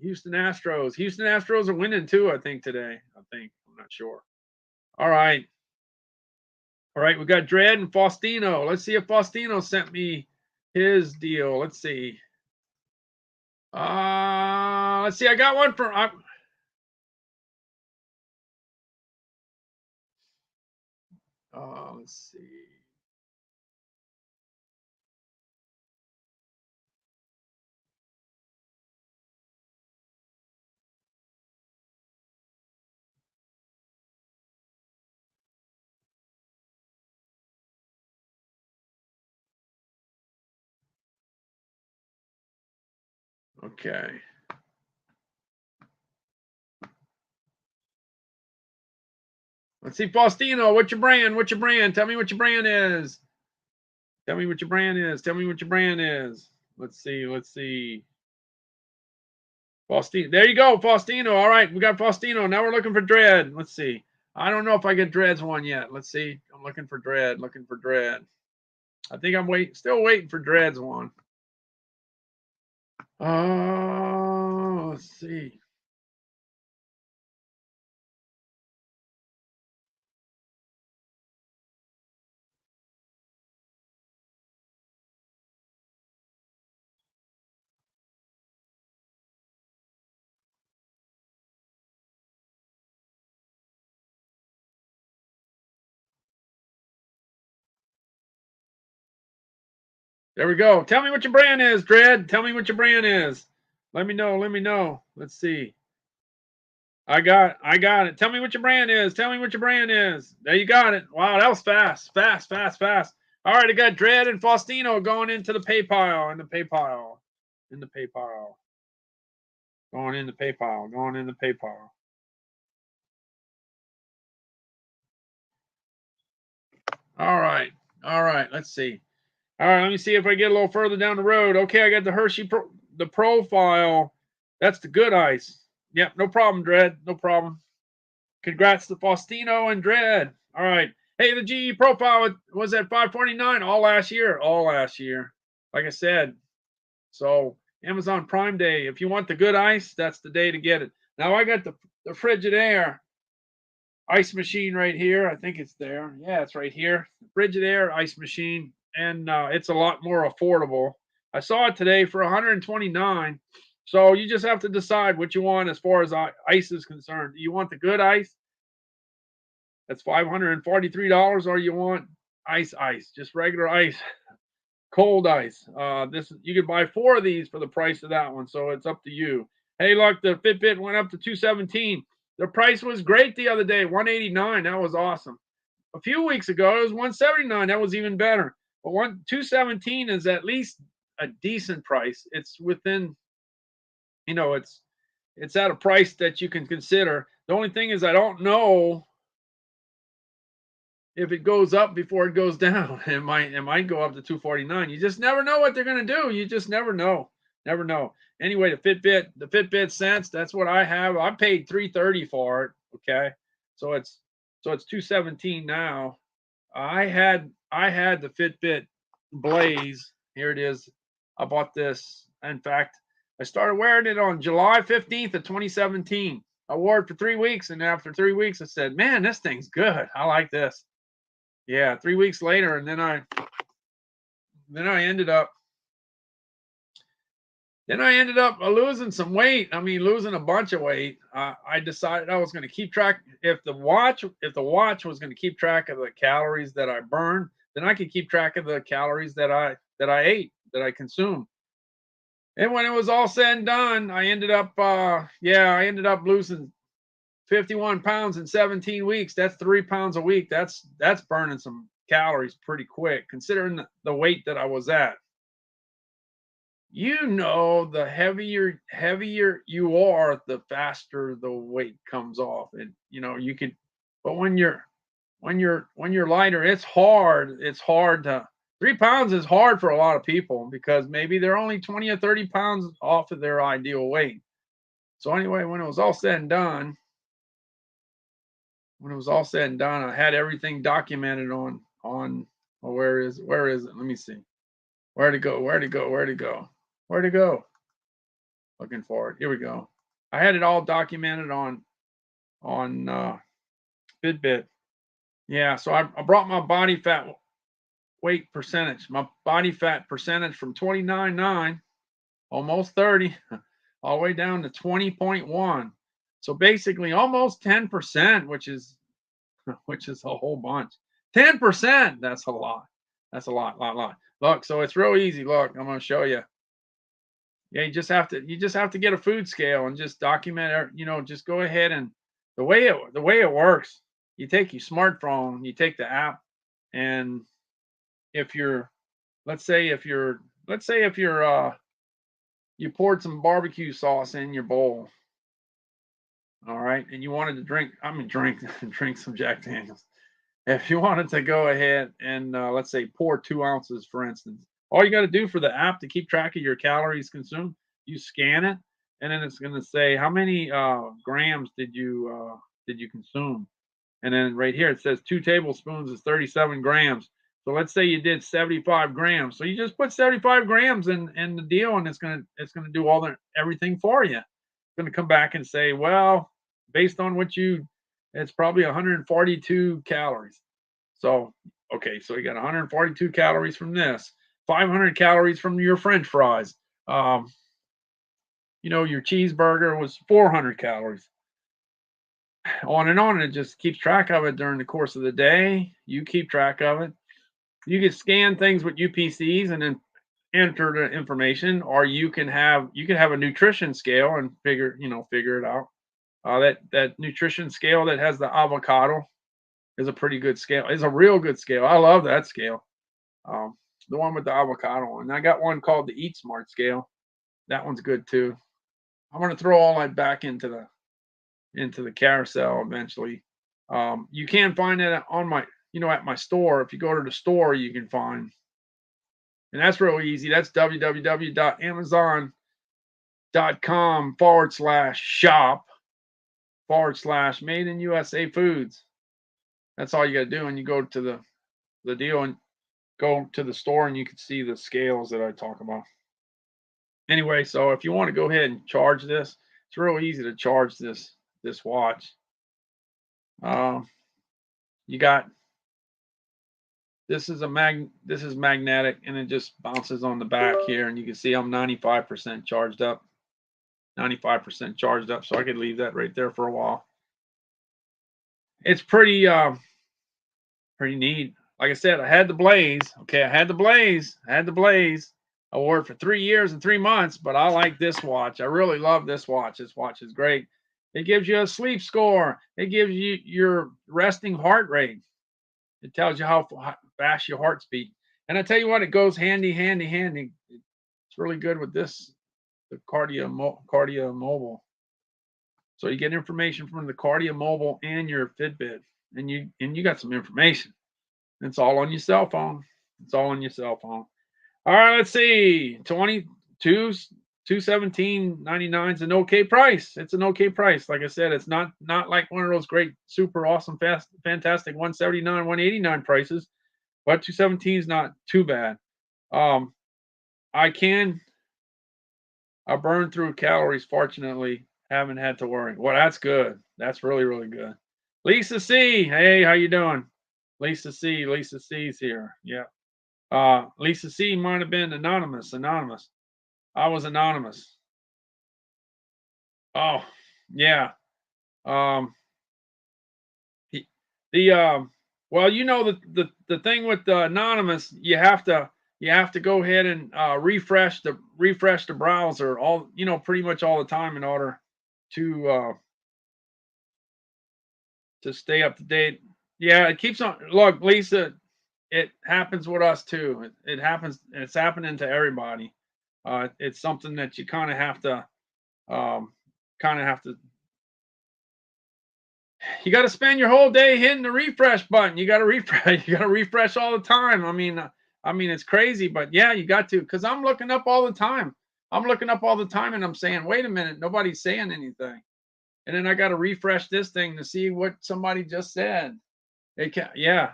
Houston Astros. Houston Astros are winning too, I think, today. I'm not sure. All right. All right, we got Dread and Faustino. Let's see if Faustino sent me his deal. Let's see. Let's see. I got one from. Let's see. Okay. Let's see, Faustino. What's your brand? What's your brand? Tell me what your brand is. Tell me what your brand is. Tell me what your brand is. Let's see. Let's see. Faustino. There you go, Faustino. All right, we got Faustino. Now we're looking for Dread. Let's see. I don't know if I get Dread's one yet. Let's see. I'm looking for Dread. Looking for Dread. I think I'm still waiting for Dread's one. Let's see. There we go. Tell me what your brand is, Dread. Tell me what your brand is. Let me know. Let me know. Let's see. I got it. Tell me what your brand is. Tell me what your brand is. There you got it. Wow, that was fast. Fast, fast, fast. All right, I got Dread and Faustino going into the PayPal. In the PayPal. In the PayPal. Going in the PayPal. Going in the PayPal. All right. All right. Let's see. All right, let me see if I get a little further down the road. Okay, I got the Hershey the profile. That's the good ice. Yep, no problem, Dread. No problem. Congrats to Faustino and Dread. All right. Hey, the GE profile was at $549 all last year. All last year. Like I said. So Amazon Prime Day. If you want the good ice, that's the day to get it. Now I got the Frigidaire ice machine right here. I think it's there. Yeah, it's right here. Frigidaire ice machine. And it's a lot more affordable. I saw it today for $129. So you just have to decide what you want as far as ice is concerned. Do you want the good ice? That's $543, or you want ice, just regular ice, cold ice. This you could buy 4 of these for the price of that one. So it's up to you. Hey, look, the Fitbit went up to $217. The price was great the other day, $189. That was awesome. A few weeks ago, it was $179. That was even better. But $217 is at least a decent price. It's within, it's at a price that you can consider. The only thing is I don't know if it goes up before it goes down. It might go up to $249. You just never know what they're gonna do. You just never know. Never know. Anyway, the Fitbit Sense, that's what I have. I paid $330 for it. Okay. So it's $217 now. I had the Fitbit Blaze. Here it is. I bought this. In fact, I started wearing it on July 15th of 2017. I wore it for 3 weeks, and after 3 weeks, I said, "Man, this thing's good. I like this." Yeah, 3 weeks later, and then I ended up losing some weight. I mean, losing a bunch of weight. I decided I was going to keep track. If the watch was going to keep track of the calories that I burned, then I could keep track of the calories that I ate, that I consumed. And when it was all said and done, I ended up losing 51 pounds in 17 weeks. That's 3 pounds a week. That's burning some calories pretty quick, considering the weight that I was at. The heavier you are, the faster the weight comes off. And you could, but when you're lighter, it's hard to 3 pounds is hard for a lot of people because maybe they're only 20 or 30 pounds off of their ideal weight. So anyway, when it was all said and done, when it was all said and done, I had everything documented on well, where is it? Let me see. Where to go? Looking for it. Here we go. I had it all documented on Fitbit. Yeah, so I brought my body fat weight percentage, my body fat percentage from 29.9, almost 30, all the way down to 20.1. So basically almost 10%, which is a whole bunch. 10%, that's a lot. That's a lot. Look, so it's real easy. Look, I'm going to show you. Yeah, you just have to get a food scale and just document, just go ahead and the way it works, you take your smartphone, you take the app, and if you're you poured some barbecue sauce in your bowl, all right, and you wanted to drink some Jack Daniels. If you wanted to go ahead and let's say pour 2 ounces, for instance, all you got to do for the app to keep track of your calories consumed, you scan it, and then it's going to say how many grams did you consume, and then right here it says 2 tablespoons is 37 grams. So let's say you did 75 grams. So you just put 75 grams in the deal, and it's gonna do everything for you. It's gonna come back and say, well, based on it's probably 142 calories. So okay, so you got 142 calories from this, 500 calories from your French fries. Your cheeseburger was 400 calories. On and on, and it just keeps track of it during the course of the day. You keep track of it. You can scan things with UPCs and then enter the information, or you can have a nutrition scale and figure it out. That nutrition scale that has the avocado is a pretty good scale. It's a real good scale. I love that scale. The one with the avocado, and I got one called the Eat Smart scale. That one's good too. I'm gonna throw all that back into the carousel eventually. You can find it on at my store. If you go to the store, you can find, and that's real easy. That's www.amazon.com/shop/made in USA foods. That's all you got to do. And you go to the deal and go to the store, and you can see the scales that I talk about. Anyway, so if you want to go ahead and charge this, it's real easy to charge this watch. You got this is magnetic, and it just bounces on the back here, and you can see I'm 95% charged up. 95% charged up, so I could leave that right there for a while. It's pretty neat. Like I said, I had the Blaze. Okay, I had the Blaze. I wore it for 3 years and 3 months, but I like this watch. I really love this watch. This watch is great. It gives you a sleep score. It gives you your resting heart rate. It tells you how fast your heart's beat. And I tell you what, it goes handy. It's really good with the Cardia Mobile. So you get information from the Cardia Mobile and your Fitbit, and you got some information. It's all on your cell phone. All right, let's see. 217.99 is an okay price. It's an okay price. Like I said, it's not like one of those great, super awesome, fantastic 179, 189 prices, but 217 is not too bad. I burn through calories. Fortunately, haven't had to worry. Well, that's good. That's really, really good. Lisa C. Hey, how you doing? Lisa C's here. Yeah. Lisa C might have been anonymous. I was anonymous. Oh, yeah. Well, the thing with the anonymous, you have to go ahead and refresh the browser pretty much all the time in order to stay up to date. Yeah, it keeps on. Look, Lisa, it happens with us too. It happens. It's happening to everybody. It's something that you kind of have to. You got to spend your whole day hitting the refresh button. You got to refresh. You got to refresh all the time. I mean, it's crazy, but yeah, you got to. Because I'm looking up all the time. And I'm saying, wait a minute, nobody's saying anything. and then I got to refresh this thing to see what somebody just said. It can, yeah,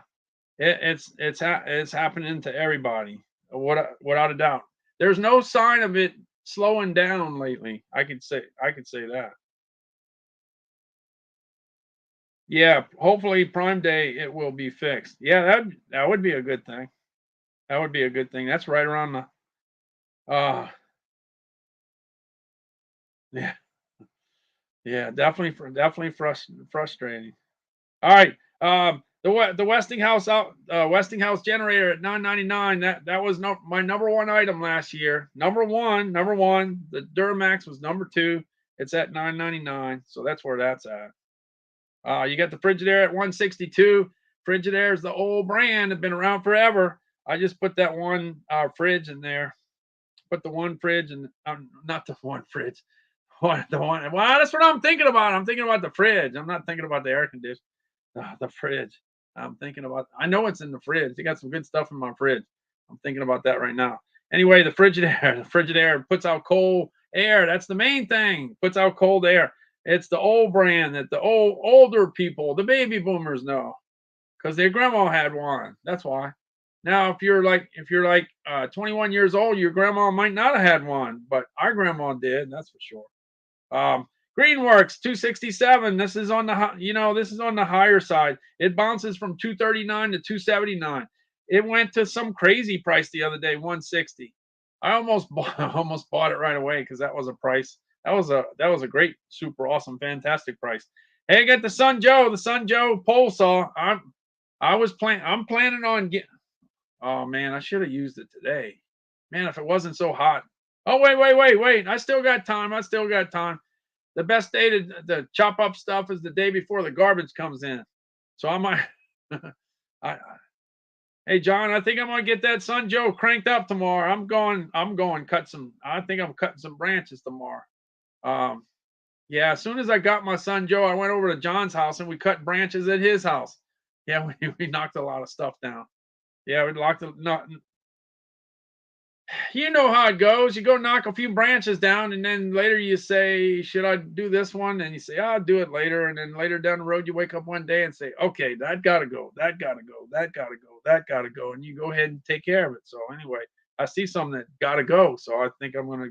it's happening to everybody, without a doubt. There's no sign of it slowing down lately. I could say that. Yeah, hopefully Prime Day it will be fixed. Yeah, that would be a good thing. That would be a good thing. That's right around the yeah, yeah, definitely frustrating. All right. The Westinghouse Westinghouse generator at 999. That was my number one item last year. Number one. The Duramax was number two. It's at 999. So that's where that's at. You got the Frigidaire at 162. Frigidaire is the old brand. It's been around forever. I just put that one fridge in there. Put the one fridge and not the one fridge. The one. Well, that's what I'm thinking about. I'm thinking about the fridge. I'm not thinking about the air conditioner. The fridge. I'm thinking about. I know it's in the fridge. They got some good stuff in my fridge. I'm thinking about that right now. Anyway, the Frigidaire. The Frigidaire puts out cold air. That's the main thing. Puts out cold air. It's the old brand that the older people, the baby boomers know, because their grandma had one. That's why. Now, if you're like 21 years old, your grandma might not have had one, but our grandma did. That's for sure. Greenworks 267. This is on the higher side. It bounces from 239 to 279. It went to some crazy price the other day, 160. I almost bought it right away because that was a price. That was a great, super awesome, fantastic price. Hey, I got the Sun Joe pole saw. I'm planning on getting. Oh man, I should have used it today. Man, if it wasn't so hot. Oh wait. I still got time. The best day to chop up stuff is the day before the garbage comes in. So I might. Hey John, I think I'm gonna get that Sun Joe cranked up tomorrow. I'm going cut some. I think I'm cutting some branches tomorrow. Yeah, as soon as I got my Sun Joe, I went over to John's house and we cut branches at his house. Yeah, we knocked a lot of stuff down. Yeah, we locked it. No, you know how it goes. You go knock a few branches down, and then later you say, "Should I do this one?" And you say, "I'll do it later." And then later down the road, you wake up one day and say, "Okay, that gotta go. That gotta go. That gotta go. That gotta go." And you go ahead and take care of it. So anyway, I see something that gotta go. So I think I'm gonna.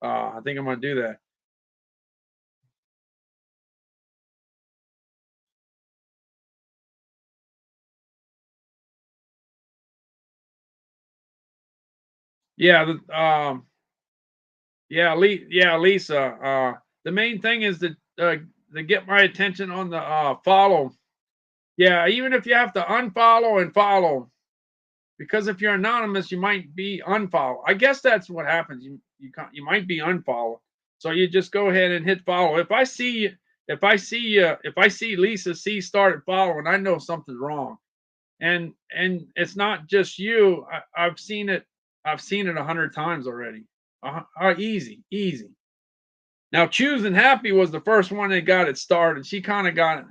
I think I'm gonna do that. Yeah. Yeah, Lisa. The main thing is to get my attention on the follow. Yeah, even if you have to unfollow and follow, because if you're anonymous, you might be unfollowed. I guess that's what happens. You might be unfollowed, so you just go ahead and hit follow. If I see Lisa C started following, I know something's wrong, and it's not just you. I've seen it. I've seen it 100 times already. Easy. Now, Choosing Happy was the first one that got it started. She kind of got it.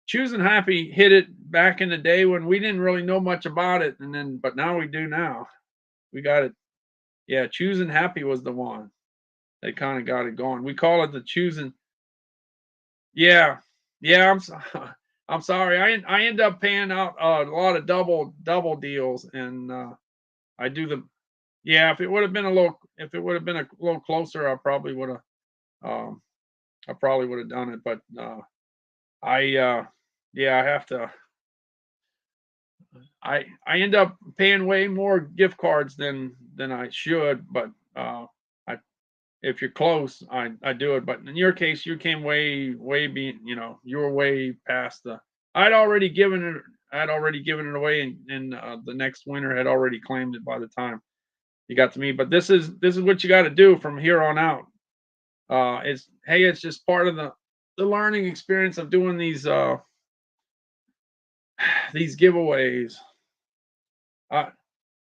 Choosing Happy hit it back in the day when we didn't really know much about it, but now we do now. We got it. Yeah, Choosing Happy was the one that kind of got it going. We call it the Choosing. Yeah, yeah. I'm sorry. I end up paying out a lot of double deals, and I do the. Yeah, if it would have been a little closer, Um, I probably would have done it, but yeah, I have to. I end up paying way more gift cards than I should, but I if you're close, I do it. But in your case, you came way be you were way past the. I'd already given it. I'd already given it away, and the next winner had already claimed it by the time you got to me. But this is what you got to do from here on out. It's just part of the learning experience of doing these giveaways. Uh,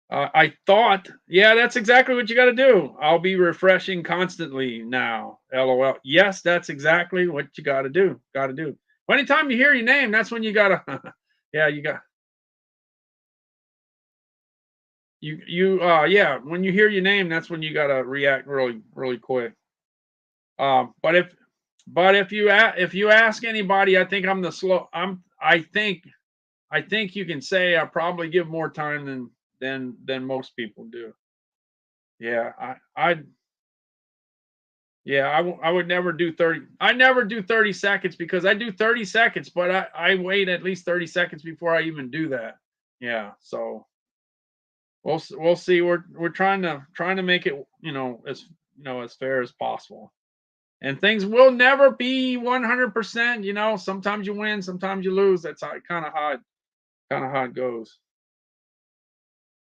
I thought, yeah, that's exactly what you got to do. I'll be refreshing constantly now. LOL. Yes, that's exactly what you got to do. Got to do. Anytime you hear your name, that's when you got to. Yeah, yeah. When you hear your name, that's when you got to react really quick. But But if you ask anybody, I think I'm the slow. I think you can say I probably give more time than most people do. Yeah, I would never do 30. I never do 30 seconds because I do 30 seconds, but I wait at least 30 seconds before I even do that. Yeah, so we'll see. We're trying to make it, as fair as possible. And things will never be 100%, sometimes you win, sometimes you lose. That's how it goes.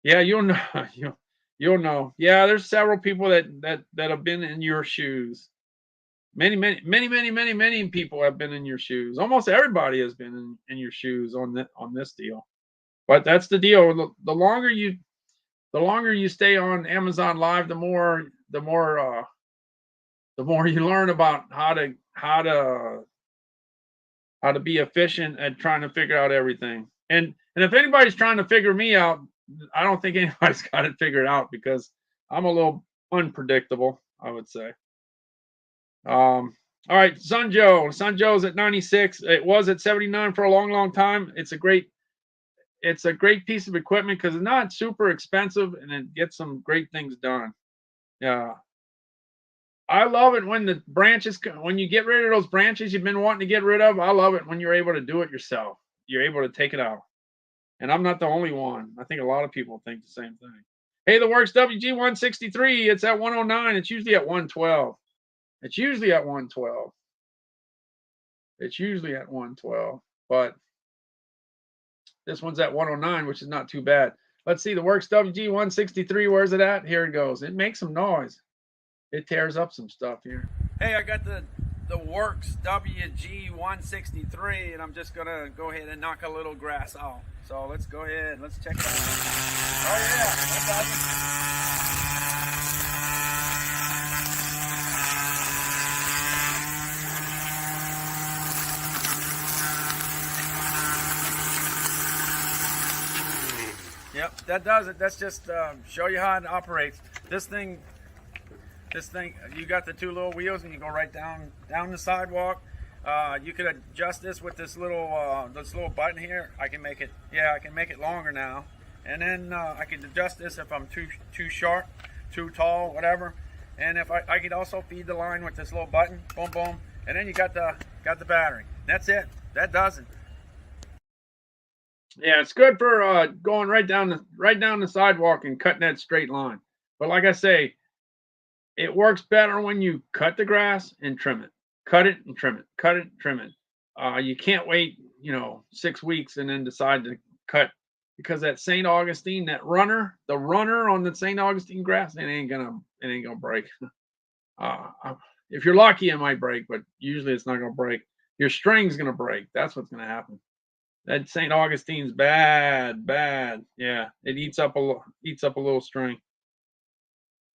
Yeah, you'll know. You'll know. Yeah, there's several people that have been in your shoes. Many people have been in your shoes. Almost everybody has been in your shoes on this deal. But that's the deal. The longer you stay on Amazon Live, the more you learn about how to be efficient at trying to figure out everything. And if anybody's trying to figure me out, I don't think anybody's got it figured out because I'm a little unpredictable, I would say. All right, Sun Joe's at 96. It was at 79 for a long time. It's a great piece of equipment because it's not super expensive and it gets some great things done. Yeah. I love it when the branches, when you get rid of those branches you've been wanting to get rid of. I love it when you're able to do it yourself. You're able to take it out. And I'm not the only one. I think a lot of people think the same thing. Hey, the Works WG163. It's at 109. It's usually at 112. It's usually at 112. It's usually at 112. But this one's at 109, which is not too bad. Let's see. The Works WG163. Where's it at? Here it goes. It makes some noise. It tears up some stuff here. Hey, I got the Works WG163, and I'm just going to go ahead and knock a little grass off. So let's go ahead. Let's check it out. Oh, yeah. That's awesome. Yep, that does it. That's just show you how it operates. This thing, you got the two little wheels, and you go right down the sidewalk. You could adjust this with this little button here. I can make it longer now, and then I can adjust this if I'm too short, too tall, whatever. And if I could also feed the line with this little button, boom, boom, and then you got the battery. That's it. That does it. Yeah, it's good for going right down the sidewalk and cutting that straight line. But like I say, it works better when you cut the grass and trim it. Cut it and trim it. Cut it and trim it. You can't wait, 6 weeks and then decide to cut because that St. Augustine, the runner on the St. Augustine grass, it ain't gonna break. If you're lucky, it might break, but usually it's not gonna break. Your string's gonna break. That's what's gonna happen. That St. Augustine's bad. Yeah, it eats up a little string.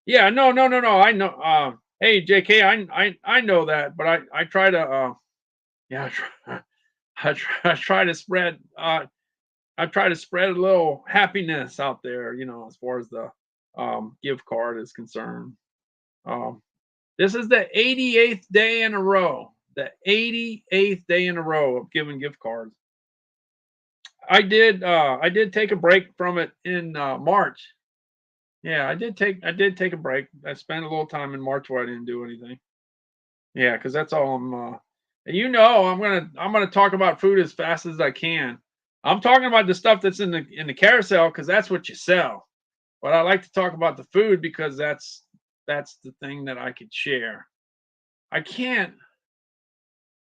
Yeah, no. I know. Hey, JK, I know that, but I try to I try to spread a little happiness out there, as far as the gift card is concerned. This is the 88th day in a row. The 88th day in a row of giving gift cards. I did take a break from it in March. Yeah, I did take a break. I spent a little time in March where I didn't do anything. Yeah, because that's all I'm. I'm gonna talk about food as fast as I can. I'm talking about the stuff that's in the carousel because that's what you sell. But I like to talk about the food because that's the thing that I could share. I can't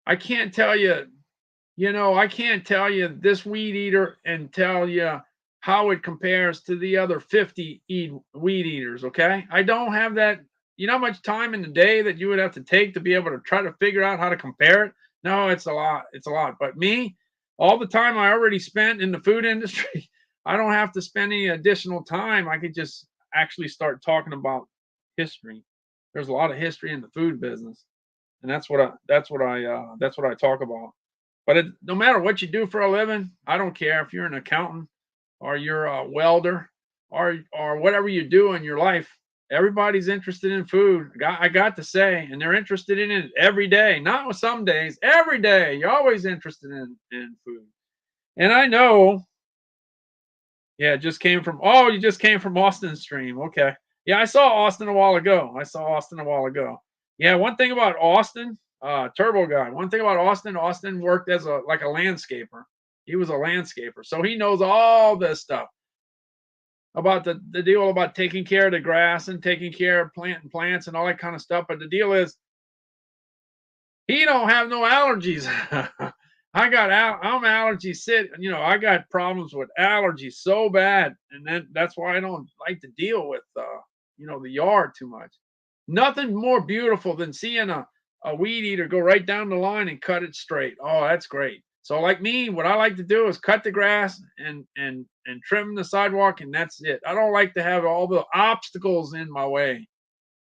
tell you. I can't tell you this weed eater and tell you how it compares to the other 50 weed eaters, okay? I don't have that. You know how much time in the day that you would have to take to be able to try to figure out how to compare it? No, it's a lot. It's a lot. But me, all the time I already spent in the food industry, I don't have to spend any additional time. I could just actually start talking about history. There's a lot of history in the food business, and that's what I talk about. But no matter what you do for a living, I don't care if you're an accountant or you're a welder or whatever you do in your life. Everybody's interested in food. I got to say, and they're interested in it every day. Not with some days, every day. You're always interested in food. And I know, yeah, it just came from. Oh, you just came from Austin stream. Okay, yeah, I saw Austin a while ago. Yeah, one thing about Austin, Turbo Guy. One thing about Austin, Austin worked as a like a landscaper. He was a landscaper, so he knows all this stuff about the deal about taking care of the grass and taking care of planting plants and all that kind of stuff. But the deal is, he don't have no allergies. I'm allergy sick. I got problems with allergies so bad, and that's why I don't like to deal with the yard too much. Nothing more beautiful than seeing a weed eater go right down the line and cut it straight. Oh, that's great. So like me, what I like to do is cut the grass and trim the sidewalk, and that's it. I don't like to have all the obstacles in my way.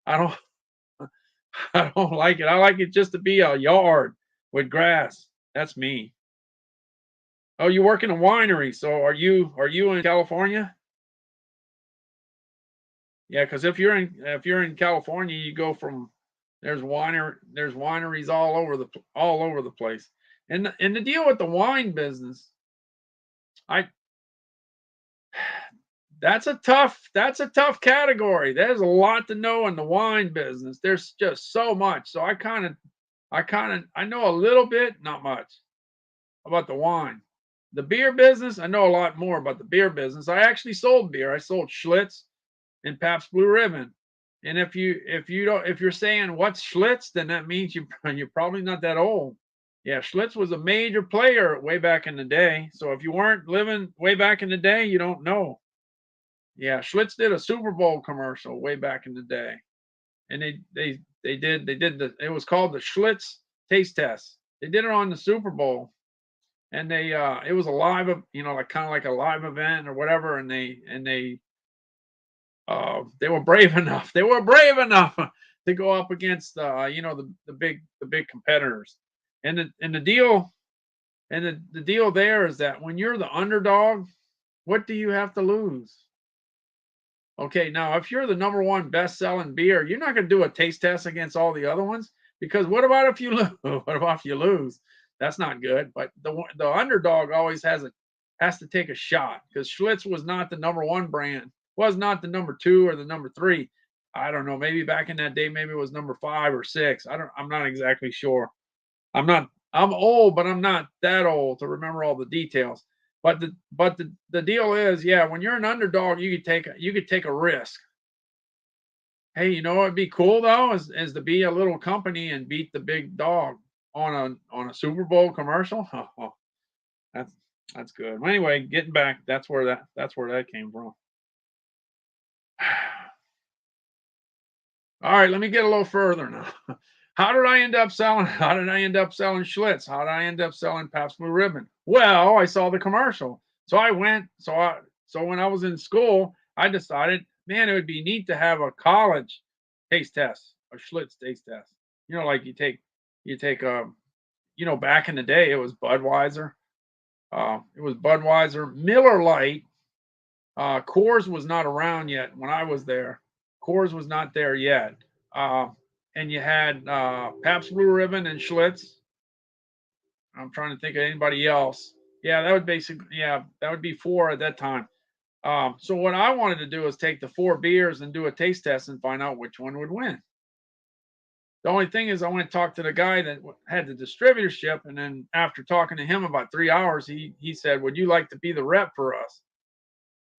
I don't I don't like it. I like it just to be a yard with grass. That's me. Oh, you work in a winery. So are you in California? Yeah, because if you're in California, you go from there's wineries all over the place. And the deal with the wine business, I that's a tough category. There's a lot to know in the wine business. There's just so much. So I know a little bit, not much, about the wine. The beer business, I know a lot more about the beer business. I actually sold beer. I sold Schlitz and Pabst Blue Ribbon. And if you're saying what's Schlitz, then that means you're probably not that old. Yeah, Schlitz was a major player way back in the day. So if you weren't living way back in the day, you don't know. Yeah, Schlitz did a Super Bowl commercial way back in the day, and they did it was called the Schlitz Taste Test. They did it on the Super Bowl, and it was a live, like kind of like a live event or whatever, and they were brave enough. They were brave enough to go up against the big competitors, and the deal there is that when you're the underdog, what do you have to lose? Okay, now if you're the number one best selling beer, you're not going to do a taste test against all the other ones, because what about if you lose? What about if you lose? That's not good. But the underdog always has to take a shot, because Schlitz was not the number one brand, was not the number two or the number three. I don't know. Maybe back in that day, maybe it was number five or six. I'm not exactly sure. I'm not. I'm old, but I'm not that old to remember all the details. But the deal is, yeah, when you're an underdog, you could take a risk. Hey, what'd be cool though is to be a little company and beat the big dog on a Super Bowl commercial. Oh, that's that's good. Well, anyway, getting back, that's where that came from. All right, let me get a little further now. How did I end up selling? How did I end up selling Schlitz? How did I end up selling Pabst Blue Ribbon? Well, I saw the commercial, so I went. So when I was in school, I decided, man, it would be neat to have a college taste test, a Schlitz taste test. Like back in the day, it was Budweiser. Miller Lite. Coors was not around yet when I was there. Coors was not there yet. Uh, and you had Pabst Blue Ribbon and Schlitz. I'm trying to think of anybody else. Yeah, that would be four at that time. So what I wanted to do is take the four beers and do a taste test and find out which one would win. The only thing is, I went and talked to the guy that had the distributorship, and then after talking to him about 3 hours, he said, "Would you like to be the rep for us?"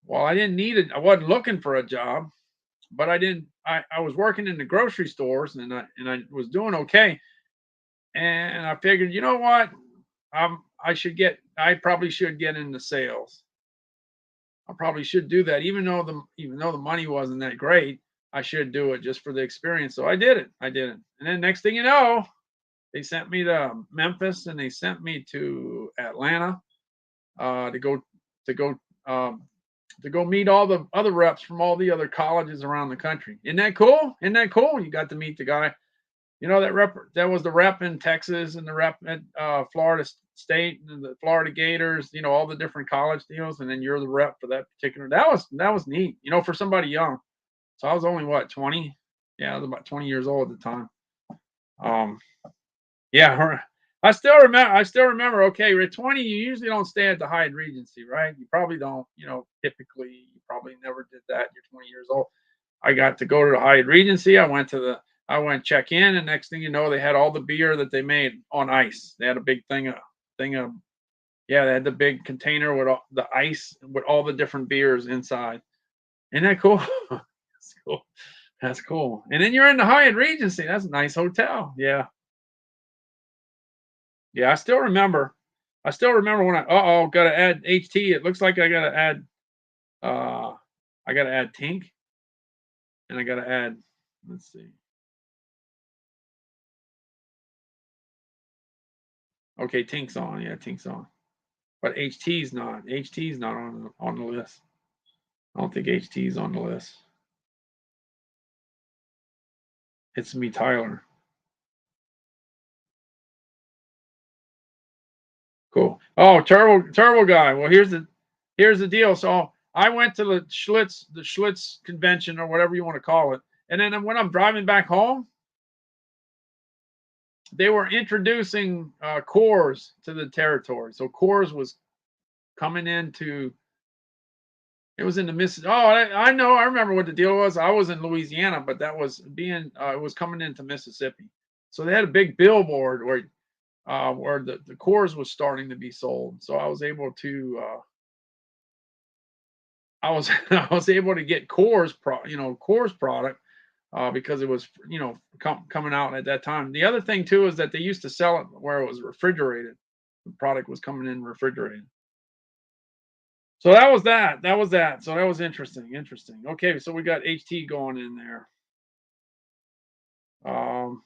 Well, I didn't need it. I wasn't looking for a job, but I didn't. I was working in the grocery stores, and I was doing okay. And I figured, you know what? I probably should get into sales. I probably should do that, even though the money wasn't that great. I should do it just for the experience. So I did it. And then next thing you know, they sent me to Memphis and they sent me to Atlanta to go um, to go meet all the other reps from all the other colleges around the country. Isn't that cool? Isn't that cool? You got to meet the guy. That was the rep in Texas and the rep at Florida State and the Florida Gators. All the different college deals, and then you're the rep for that particular. That was neat. For somebody young. So I was only what, 20? Yeah, I was about 20 years old at the time. Yeah, I still remember. Okay, at 20, you usually don't stay at the Hyatt Regency, right? You probably don't. Typically, you probably never did that. You're 20 years old. I got to go to the Hyatt Regency. I went check in, and next thing you know, they had all the beer that they made on ice. They had a big thing of, yeah, they had the big container with all the ice with all the different beers inside. Isn't that cool? That's cool. That's cool. And then you're in the Hyatt Regency. That's a nice hotel. Yeah. Yeah, I still remember. When gotta add HT. It looks like I gotta add Tink, and I gotta add, let's see. Okay, Tink's on. Yeah, Tink's on. But HT's not. HT's not on the list. I don't think HT's on the list. It's me, Tyler. Cool. Oh, Turbo guy. Well, here's the deal. So I went to the Schlitz convention, or whatever you want to call it, and then when I'm driving back home, they were introducing Coors to the territory. So Coors was coming into. It was in the Mississippi. Oh, I know. I remember what the deal was. I was in Louisiana, but that was it was coming into Mississippi. So they had a big billboard where the Coors was starting to be sold. So I was able to I was able to get Coors product because it was coming out at that time. The other thing too is that they used to sell it where it was refrigerated. The product was coming in refrigerated. So that was that. So that was interesting. Okay, so we got HT going in there. And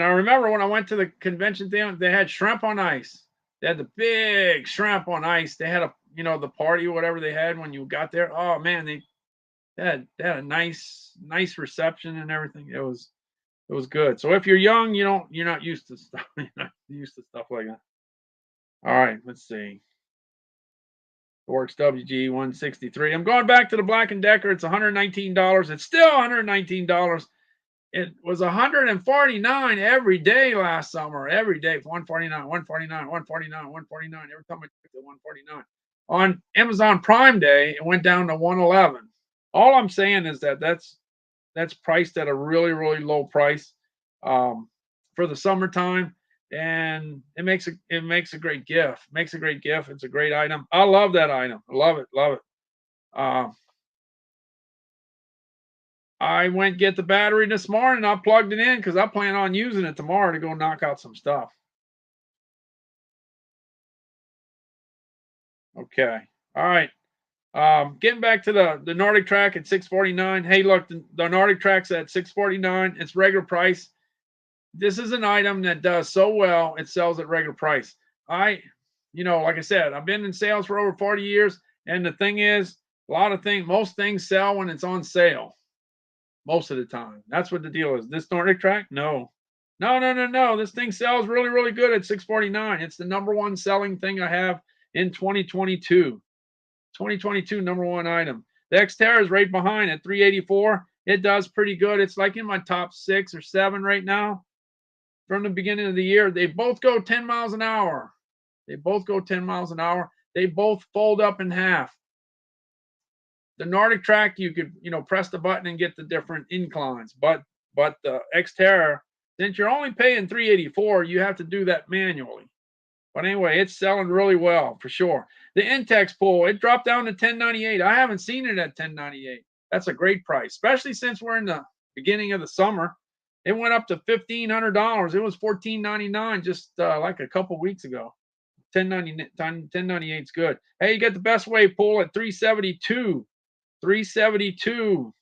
I remember when I went to the convention thing, they had shrimp on ice. They had the big shrimp on ice. They had the party or whatever they had when you got there. Oh man, they had a nice reception and everything. It was good. So if you're young, you're not used to stuff. You're not used to stuff like that. All right, let's see. Works WG 163. I'm going back to the Black & Decker. It's $119. It's still $119. It was $149 every day last summer. Every day, $149, $149, $149, $149. Every time I took it, $149. On Amazon Prime Day, it went down to $111. All I'm saying is that's priced at a really, really low price for the summertime. And it makes a great gift. It's a great item. I love that item. I love it. I went get the battery this morning. I plugged it in because I plan on using it tomorrow to go knock out some stuff. Okay. All right. Getting back to the Nordic Track at $649. Hey, look, the Nordic Track's at $649. It's regular price. This is an item that does so well, it sells at regular price. Like I said, I've been in sales for over 40 years, and the thing is, most things sell when it's on sale. Most of the time. That's what the deal is. This Nordic Track? No. This thing sells really, really good at $649. It's the number one selling thing I have in 2022. 2022 number one item. The Xterra is right behind at $384. It does pretty good. It's like in my top 6 or 7 right now. From the beginning of the year, they both go 10 miles an hour. They both fold up in half. The Nordic Track, you could, press the button and get the different inclines. But the Xterra, since you're only paying $384, you have to do that manually. But anyway, it's selling really well for sure. The Intex pool, it dropped down to $1098. I haven't seen it at $1098. That's a great price, especially since we're in the beginning of the summer. It went up to $1,500. It was $14.99 just like a couple weeks ago. $10.98 is good. Hey, you got the Best Wave pool at $372. $372.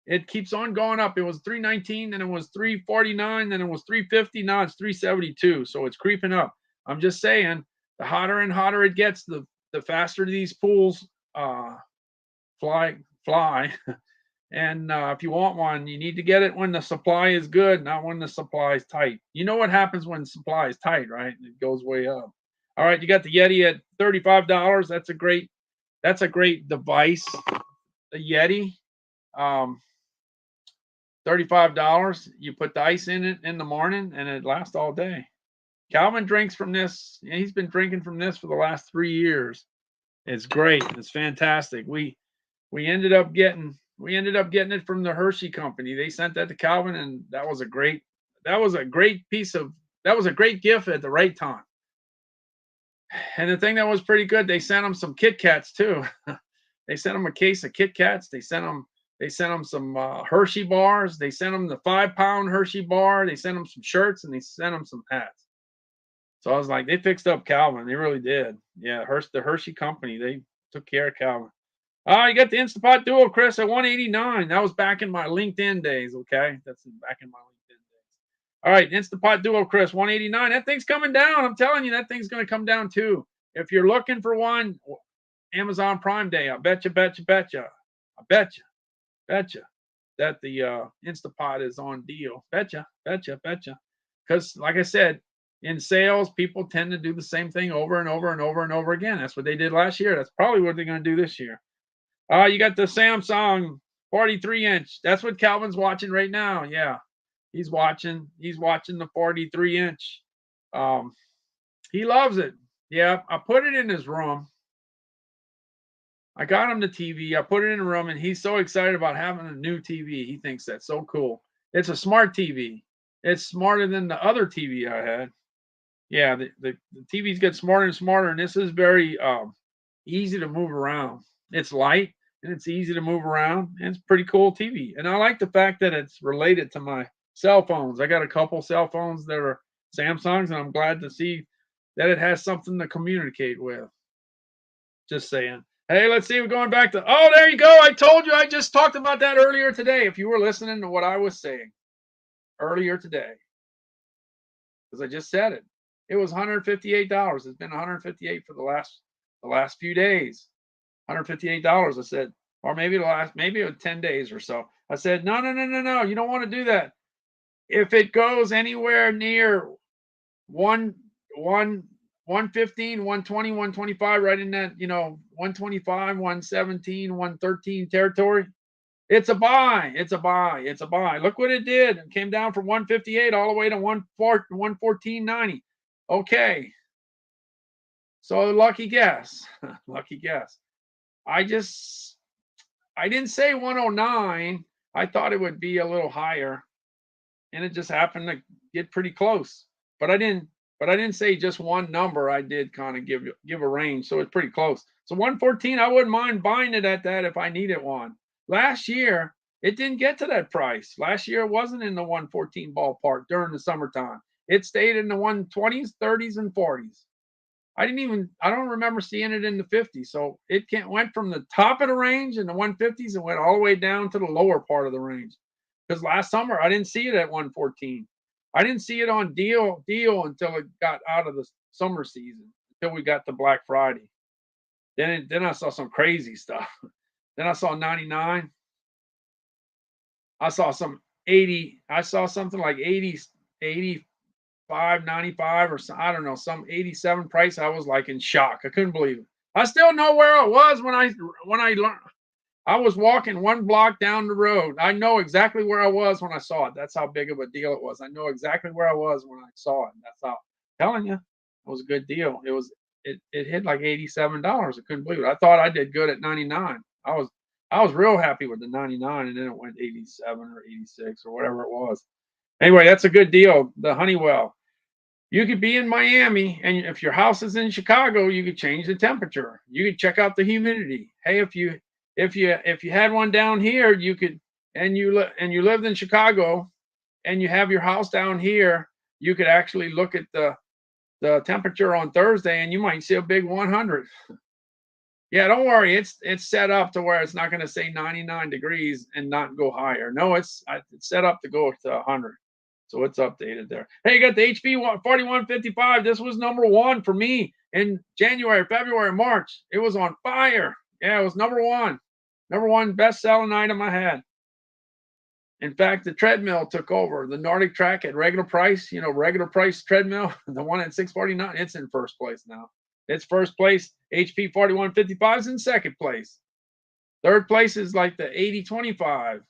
It keeps on going up. It was $319, then it was $349, then it was $350. Now it's $372. So it's creeping up. I'm just saying, the hotter and hotter it gets, the faster these pools fly. And if you want one, you need to get it when the supply is good, not when the supply is tight. You know what happens when supply is tight, right? It goes way up. All right, you got the Yeti at $35. That's a great That's a great device. The Yeti. $35. You put the ice in it in the morning and it lasts all day. Calvin drinks from this. He's been drinking from this for the last 3 years. It's great. It's fantastic. We ended up getting it from the Hershey company. They sent that to Calvin, and that was a great gift at the right time. And the thing that was pretty good, they sent him some Kit Kats too. They sent him a case of Kit Kats. They sent him some Hershey bars. They sent him the 5-pound Hershey bar. They sent him some shirts, and they sent him some hats. So I was like, they fixed up Calvin. They really did. Yeah, the Hershey company, they took care of Calvin. You got the Instapot Duo, Chris, at $189. That was back in my LinkedIn days, okay? That's back in my LinkedIn days. All right, Instapot Duo, Chris, $189. That thing's coming down. I'm telling you, that thing's going to come down too. If you're looking for one, Amazon Prime Day, I bet you that the Instapot is on deal. Betcha. Because, like I said, in sales, people tend to do the same thing over and over and over and over again. That's what they did last year. That's probably what they're going to do this year. You got the Samsung 43-inch. That's what Calvin's watching right now. Yeah, he's watching the 43-inch. He loves it. Yeah, I put it in his room. I got him the TV. I put it in the room, and he's so excited about having a new TV. He thinks that's so cool. It's a smart TV. It's smarter than the other TV I had. Yeah, the TVs get smarter and smarter, and this is very easy to move around. It's light and it's easy to move around, and it's pretty cool TV. And I like the fact that it's related to my cell phones. I got a couple cell phones that are Samsungs, and I'm glad to see that it has something to communicate with. Just saying. Hey, let's see. We're going back to. Oh, there you go. I told you. I just talked about that earlier today. If you were listening to what I was saying earlier today, because I just said it. It was $158. It's been $158 for the last few days. $158. I said, or maybe maybe it was 10 days or so. I said, no. You don't want to do that. If it goes anywhere near 115, 120, 125, right in that, 125, 117, 113 territory, it's a buy. Look what it did. It came down from 158 all the way to 114.90. Okay. So lucky guess. I didn't say 109. I thought it would be a little higher, and it just happened to get pretty close. But I didn't say just one number. I did kind of give a range, so it's pretty close. So 114, I wouldn't mind buying it at that if I needed one. Last year, it didn't get to that price. Last year, it wasn't in the 114 ballpark during the summertime. It stayed in the 120s, 30s, and 40s. I don't remember seeing it in the 50s. So it went from the top of the range in the 150s and went all the way down to the lower part of the range. Because last summer, I didn't see it at 114. I didn't see it on deal until it got out of the summer season, until we got to Black Friday. Then I saw some crazy stuff. Then I saw 99. I saw some 80. I saw something like 80, 85, 95, or some, I don't know, some 87 price. I was like in shock. I couldn't believe it. I still know where I was when I learned. I was walking one block down the road. I know exactly where I was when I saw it. That's how big of a deal it was. I know exactly where I was when I saw it. That's how I'm telling you, it was a good deal. It hit like $87. I couldn't believe it. I thought I did good at 99. I was real happy with the 99, and then it went 87 or 86 or whatever it was. Anyway, that's a good deal. The Honeywell. You could be in Miami, and if your house is in Chicago, you could change the temperature. You could check out the humidity. Hey, if you had one down here, you could, and you lived in Chicago, and you have your house down here, you could actually look at the temperature on Thursday, and you might see a big 100. Yeah, don't worry. It's set up to where it's not going to say 99 degrees and not go higher. No, it's set up to go to 100. So it's updated there. Hey, you got the HP 4155. This was number one for me in January, February, March. It was on fire. Yeah, it was number one. Number one best-selling item I had. In fact, the treadmill took over. The Nordic Track at regular price, regular price treadmill, the one at $649, it's in first place now. It's first place. HP 4155 is in second place. Third place is like the 8025.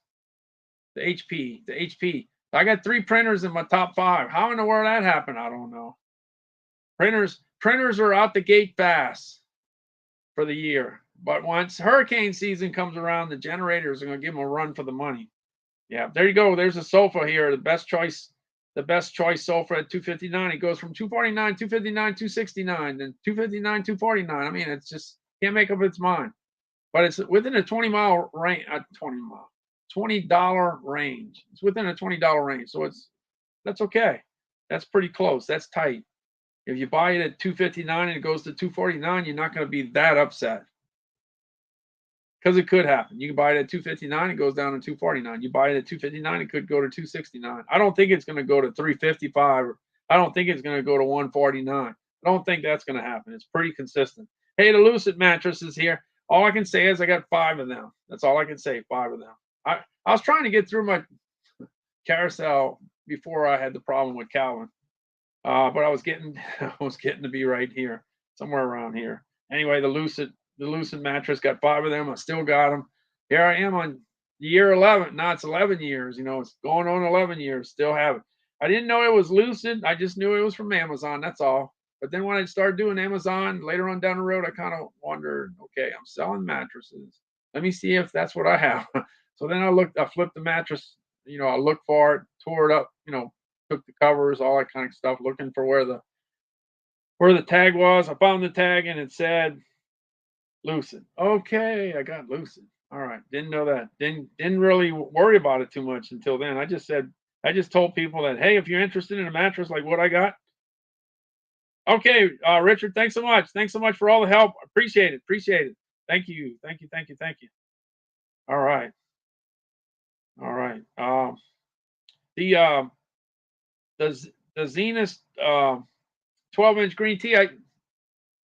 The HP. I got 3 printers in my top 5. How in the world that happened? I don't know. Printers are out the gate fast for the year. But once hurricane season comes around, the generators are going to give them a run for the money. Yeah, there you go. There's a sofa here. The best choice sofa at $259. It goes from $249, $259, $269, then $259, $249. I mean, it's just can't make up its mind. But it's within a $20 range. $20 range. It's within a $20 range, so that's okay. That's pretty close. That's tight. If you buy it at $259 and it goes to $249, you're not going to be that upset. Because it could happen. You can buy it at $259, it goes down to $249. You buy it at $259, it could go to $269. I don't think it's going to go to $355. I don't think it's going to go to $149. I don't think that's going to happen. It's pretty consistent. Hey, the Lucid mattress is here. All I can say is I got 5 of them. That's all I can say, 5 of them. I was trying to get through my carousel before I had the problem with Calvin. But I was getting to be right here, somewhere around here. Anyway, the Lucid mattress got 5 of them. I still got them. Here I am on year 11. Now it's 11 years. It's going on 11 years. Still have it. I didn't know it was Lucid. I just knew it was from Amazon. That's all. But then when I started doing Amazon later on down the road, I kind of wondered, okay, I'm selling mattresses. Let me see if that's what I have. So then I flipped the mattress. I looked for it, tore it up, took the covers, all that kind of stuff, looking for where the tag was. I found the tag and it said Lucid. Okay, I got Lucid. All right, didn't know that. Didn't really worry about it too much until then. I just told people that, hey, if you're interested in a mattress like what I got, okay, Richard, thanks so much. Thanks so much for all the help. Appreciate it. Thank you. All right. The Zenith 12-inch green tea.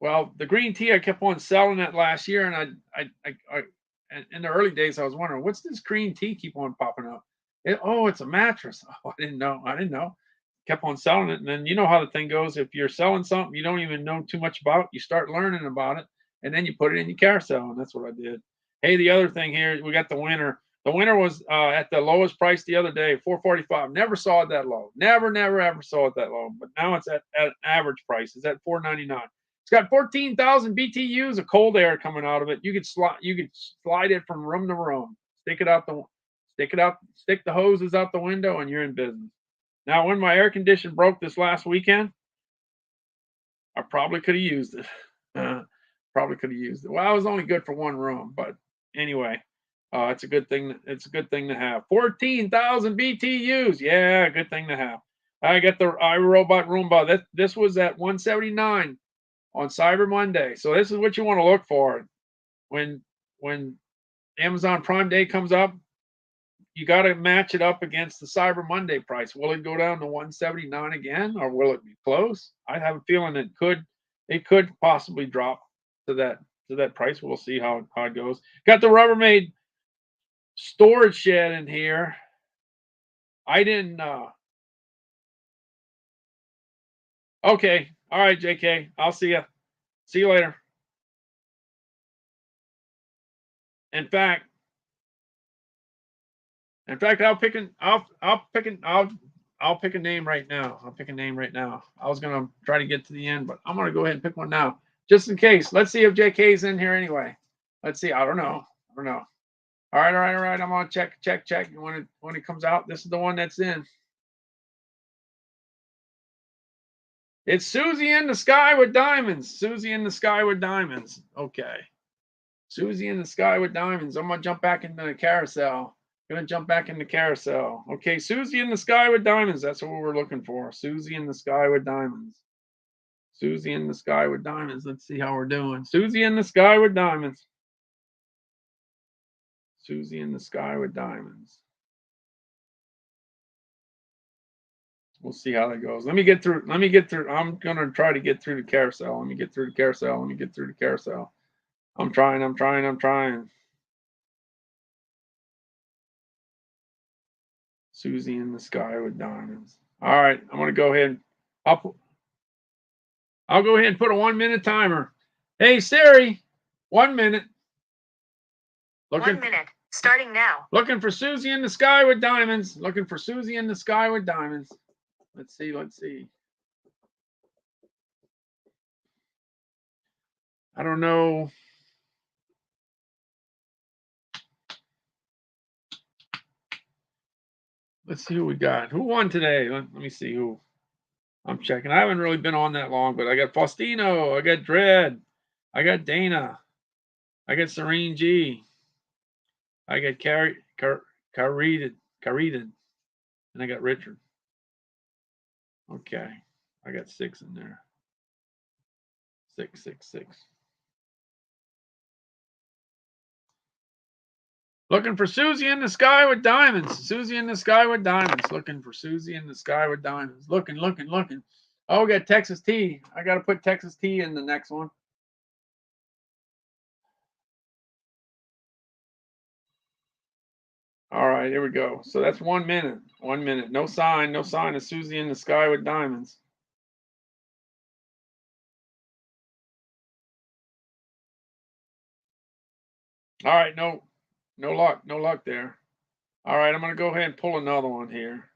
The green tea I kept on selling that last year, and I in the early days I was wondering what's this green tea keep on popping up. It's a mattress. Oh, I didn't know. Kept on selling it, and then you know how the thing goes. If you're selling something you don't even know too much about, you start learning about it, and then you put it in your carousel, and that's what I did. Hey, the other thing here, we got the winner. The winner was at the lowest price the other day, $445. Never saw it that low. Never ever saw it that low. But now it's at average price. It's at $499. It's got 14,000 BTUs of cold air coming out of it. You could slide it from room to room. Stick the hoses out the window, and you're in business. Now, when my air conditioner broke this last weekend, I probably could have used it. Well, I was only good for one room, but anyway, it's a good thing. It's a good thing to have. 14,000 BTUs. Yeah, good thing to have. I got the iRobot Roomba. This was at $179 on Cyber Monday. So this is what you want to look for when Amazon Prime Day comes up. You got to match it up against the Cyber Monday price. Will it go down to $179 again, or will it be close? I have a feeling it could possibly drop to that price. We'll see how it goes. Got the Rubbermaid storage shed in here. I didn't. Okay. All right, JK. I'll see you. See you later. In fact, I'll pick a name right now. I was gonna try to get to the end, but I'm gonna go ahead and pick one now, just in case. Let's see if JK's in here anyway. Let's see. I don't know. All right. I'm gonna check. When it comes out, this is the one that's in. It's Susie in the Sky with Diamonds. Okay. Susie in the Sky with Diamonds. I'm gonna jump back into the carousel. Okay, Susie in the Sky with Diamonds. That's what we're looking for. Susie in the Sky with Diamonds. Let's see how we're doing. Susie in the Sky with Diamonds. We'll see how that goes. Let me get through. I'm gonna try to get through the carousel. Let me get through the carousel. I'm trying. Susie in the Sky with Diamonds. All right, I'm gonna go ahead. I'll go ahead and put a 1 minute timer. Hey, Siri, 1 minute. 1 minute, starting now. Looking for Susie in the sky with diamonds. Looking for Susie in the sky with diamonds. Let's see, let's see. I don't know. Let's see who we got. Who won today? Let me see who. I'm checking. I haven't really been on that long, but I got Faustino. I got Dread. I got Dana. I got Serene G. I got Carided. And I got Richard. Okay. I got 6 in there. 6, 6, 6. Looking for Susie in the sky with diamonds. Susie in the sky with diamonds. Looking for Susie in the sky with diamonds. Looking. Oh, we got Texas T. I got to put Texas T in the next one. All right, here we go. So that's 1 minute. 1 minute. No sign of Susie in the sky with diamonds. All right, no luck there. All right, I'm going to go ahead and pull another one here.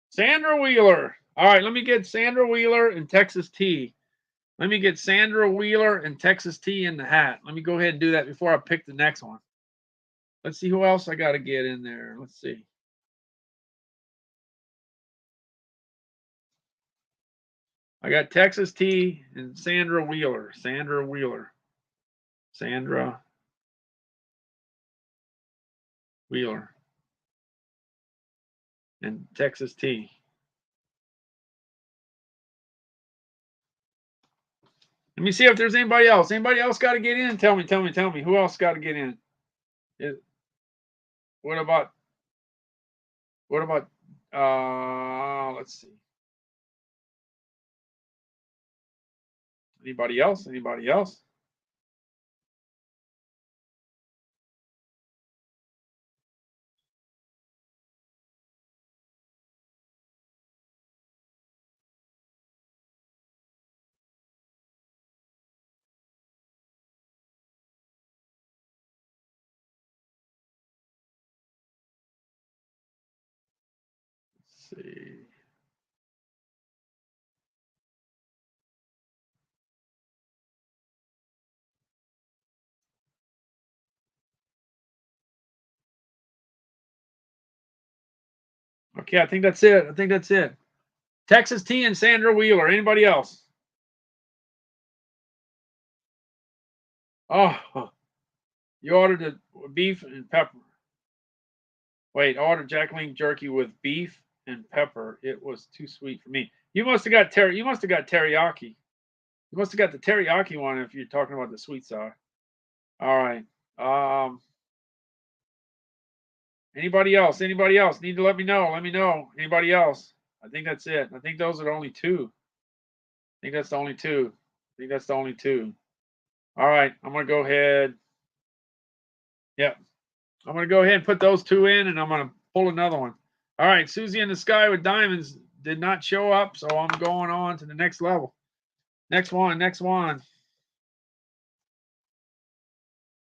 Sandra Wheeler. All right, let me get Sandra Wheeler and Texas T. Let me get Sandra Wheeler and Texas T in the hat. Let me go ahead and do that before I pick the next one. Let's see who else I got to get in there. Let's see. I got Texas T and Sandra Wheeler. Sandra Wheeler. And Texas T. Let me see if there's anybody else. Anybody else got to get in? Tell me. Who else got to get in? What about? Let's see. Anybody else? Let's see. Okay, I think that's it. Texas T and Sandra Wheeler. Anybody else? Oh, you ordered the beef and pepper. Wait, ordered Jacqueline jerky with beef and pepper. It was too sweet for me. You must have got teriyaki. You must have got the teriyaki one if you're talking about the sweet side. All right. Anybody else? Need to let me know. Anybody else? I think that's it. I think those are the only two. I think that's the only two. All right. I'm going to go ahead. Yep. I'm going to go ahead and put those two in, and I'm going to pull another one. All right. Susie in the sky with diamonds did not show up, so I'm going on to the next level. Next one.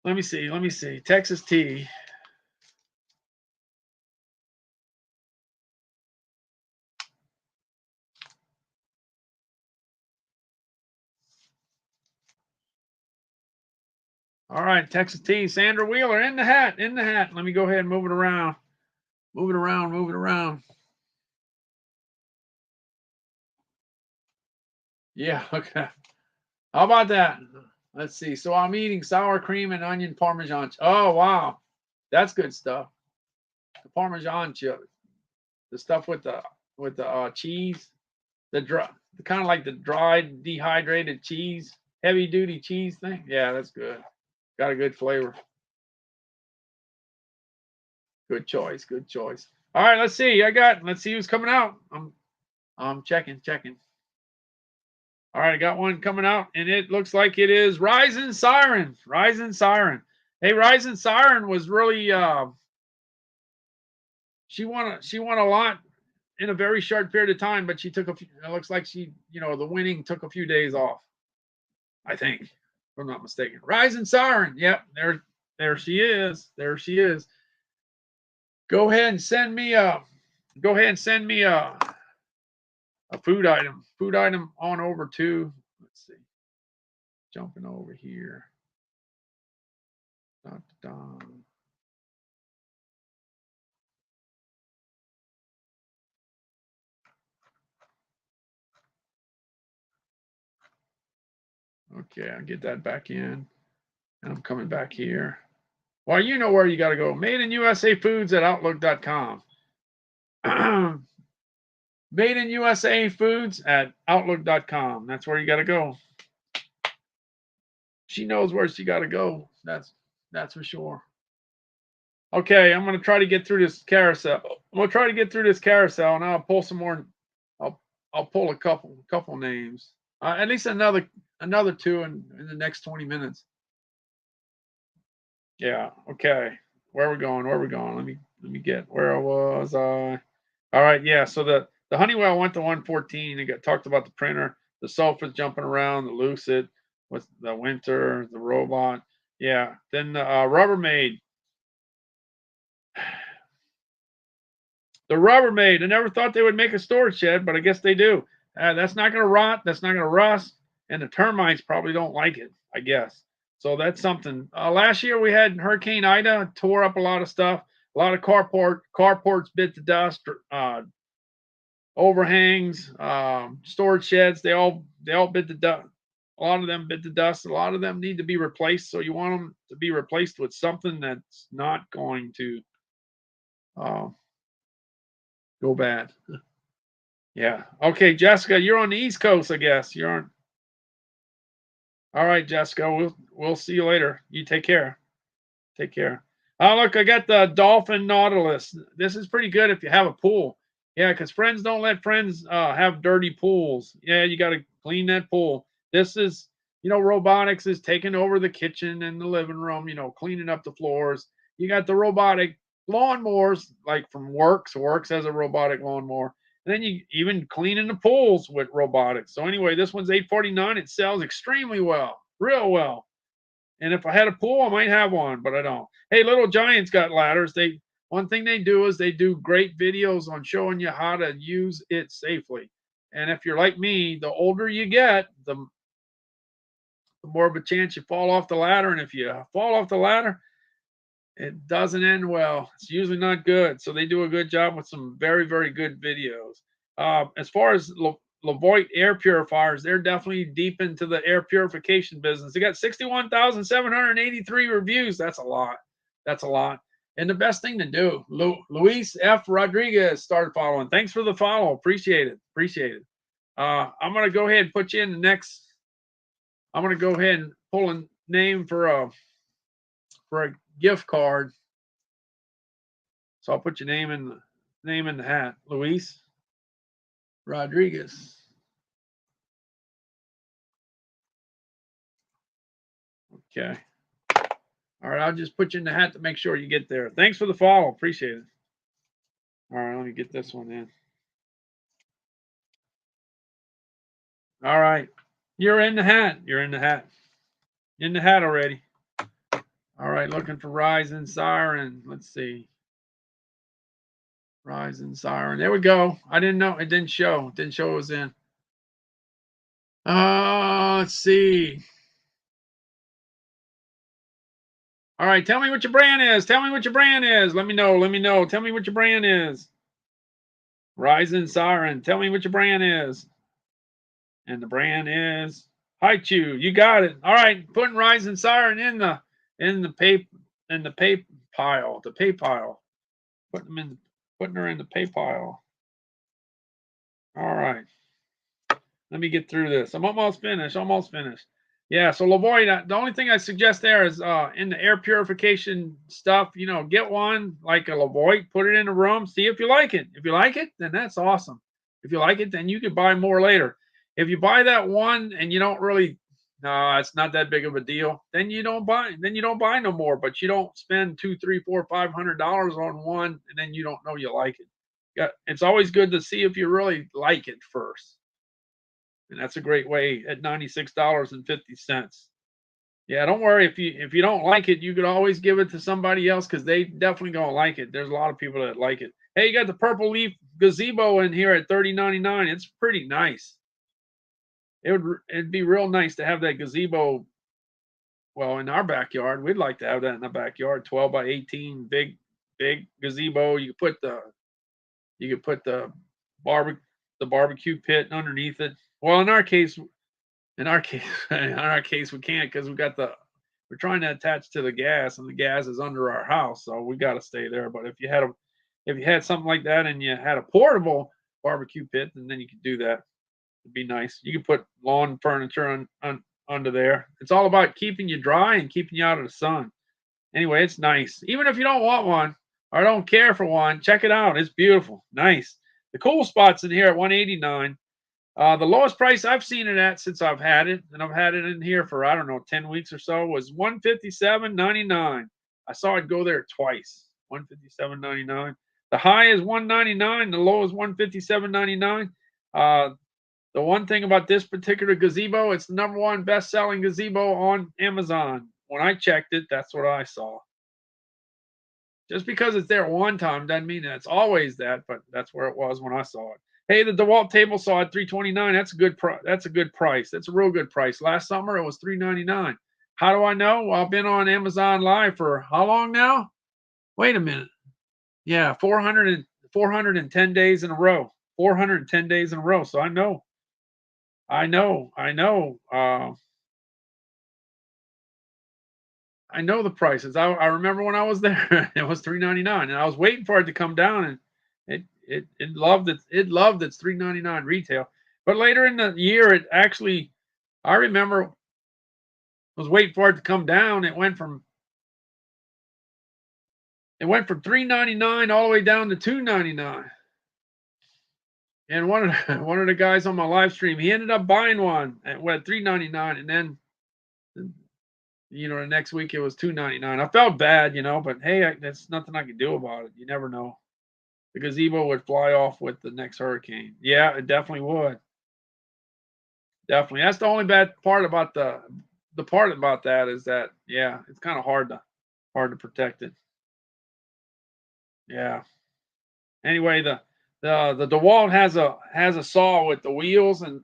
Let me see. Texas T. All right, Texas T. Sandra Wheeler in the hat. Let me go ahead and move it around. Yeah, okay. How about that? Let's see. So I'm eating sour cream and onion Parmesan. Oh, wow. That's good stuff. The Parmesan chip. The stuff with the cheese. The kind of like the dried, dehydrated cheese. Heavy duty cheese thing. Yeah, that's good. Got a good flavor. Good choice. All right, let's see. Let's see who's coming out. I'm checking. All right, I got one coming out, and it looks like it is Rising Siren. Hey, Rising Siren was really she won a lot. in a very short period of time, but she took a few, it looks like she, the winning took a few days off. I think, if I'm not mistaken. Rising Siren. Yep, there she is. There she is. Go ahead and send me a food item. Food item on over to, let's see. Jumping over here. Dun, dun, dun. Okay, I'll get that back in. And I'm coming back here. Well, you know where you got to go. Made in USA Foods at Outlook.com. Made in USA Foods at Outlook.com. That's where you got to go. She knows where she got to go. That's for sure. Okay, I'm going to try to get through this carousel. I'm going to try to get through this carousel, and I'll pull some more. I'll pull a couple names. At least another two in the next 20 minutes. Yeah. Okay. Where are we going? Let me get where I was. All right. Yeah. So the Honeywell went to 114. It got talked about the printer, the sofas jumping around, the Lucid with the Winter, the robot. Yeah. Then the Rubbermaid. The Rubbermaid. I never thought they would make a storage shed, but I guess they do. That's not going to rot. That's not going to rust. And the termites probably don't like it, I guess. So that's something. Last year we had Hurricane Ida, tore up a lot of stuff. A lot of carports bit the dust. Overhangs, storage sheds, they all bit the dust. A lot of them bit the dust. A lot of them need to be replaced. So you want them to be replaced with something that's not going to go bad. Yeah. Okay, Jessica, you're on the East Coast, I guess. You're on. All right, Jessica. We'll see you later. You take care. Take care. Oh, look, I got the Dolphin Nautilus. This is pretty good if you have a pool. Yeah, because friends don't let friends have dirty pools. Yeah, you got to clean that pool. This is, robotics is taking over the kitchen and the living room, cleaning up the floors. You got the robotic lawnmowers, like from Works. Works has a robotic lawnmower. And then you even cleaning the pools with robotics. So anyway, this one's $849. It sells extremely well, real well. And if I had a pool, I might have one, but I don't. Hey, Little Giants got ladders. One thing they do is they do great videos on showing you how to use it safely. And if you're like me, the older you get, the more of a chance you fall off the ladder. And if you fall off the ladder, it doesn't end well. It's usually not good. So they do a good job with some very, very good videos. As far as Levoit air purifiers, they're definitely deep into the air purification business. They got 61,783 reviews. That's a lot. That's a lot. And the best thing to do, Luis F. Rodriguez started following. Thanks for the follow. Appreciate it. Appreciate it. I'm going to go ahead and put you in the next. I'm going to go ahead and pull a name for a gift card. So I'll put your name in the hat. Luis Rodriguez. Okay. All right, I'll just put you in the hat to make sure you get there. Thanks for the follow. Appreciate it. All right, let me get this one in. All right. You're in the hat. You're in the hat. In the hat already. All right, looking for Rising Siren. Let's see. Rising Siren. There we go. I didn't know. It didn't show. It didn't show it was in. Let's see. All right, tell me what your brand is. Tell me what your brand is. Let me know. Let me know. Tell me what your brand is. Rising Siren. Tell me what your brand is. And the brand is Haichu. You got it. All right, putting Rising Siren in the pay pile. The pay pile. Putting her in the pay pile. All right. Let me get through this. I'm almost finished. Almost finished. Yeah, so Levoit, the only thing I suggest there is in the air purification stuff, get one like a Levoit, put it in a room, see if you like it. If you like it, then that's awesome. If you like it, then you can buy more later. If you buy that one and you don't really, it's not that big of a deal, then you don't buy no more, but you don't spend $200, $300, $400, $500 on one and then you don't know you like it. it's always good to see if you really like it first. And that's a great way at $96.50. Yeah, don't worry if you don't like it, you could always give it to somebody else because they definitely gonna like it. There's a lot of people that like it. Hey, you got the purple leaf gazebo in here at $30.99. It's pretty nice. It'd be real nice to have that gazebo. Well, in our backyard, we'd like to have that in the backyard, 12 by 18, big gazebo. You could put the barbecue pit underneath it. Well, in our case, in our case, we can't because we're trying to attach to the gas, and the gas is under our house, so we got to stay there. But if you had something like that and you had a portable barbecue pit, then you could do that. It'd be nice. You could put lawn furniture under there. It's all about keeping you dry and keeping you out of the sun. Anyway, it's nice. Even if you don't want one or don't care for one, check it out. It's beautiful, nice. The cool spots in here at 189. The lowest price I've seen it at since I've had it, and I've had it in here for I don't know 10 weeks or so, was 157.99. I saw it go there twice. 157.99. The high is 199. The low is 157.99. The one thing about this particular gazebo, it's the #1 best-selling gazebo on Amazon. When I checked it, that's what I saw. Just because it's there one time doesn't mean that it's always that, but that's where it was when I saw it. Hey, the DeWalt table saw it $329. That's a good price. That's a good price. That's a real good price. Last summer it was $399. How do I know? Well, I've been on Amazon Live for how long now? Wait a minute. Yeah, 410 days in a row. 410 days in a row. So I know. I know. I know the prices. I remember when I was there, it was $399, and I was waiting for it to come down, and it loved its $399 retail. But later in the year, it actually, I remember, was waiting for it to come down. It went from $399 all the way down to $299. And one of the guys on my live stream, he ended up buying one at $399, and then the next week it was $299. I felt bad, but hey, that's nothing I could do about it. You never know. The gazebo would fly off with the next hurricane. Yeah, it definitely would. Definitely. That's the only bad part about the part about that is that, yeah, it's kind of hard to protect it. Yeah. Anyway, the DeWalt has a saw with the wheels, and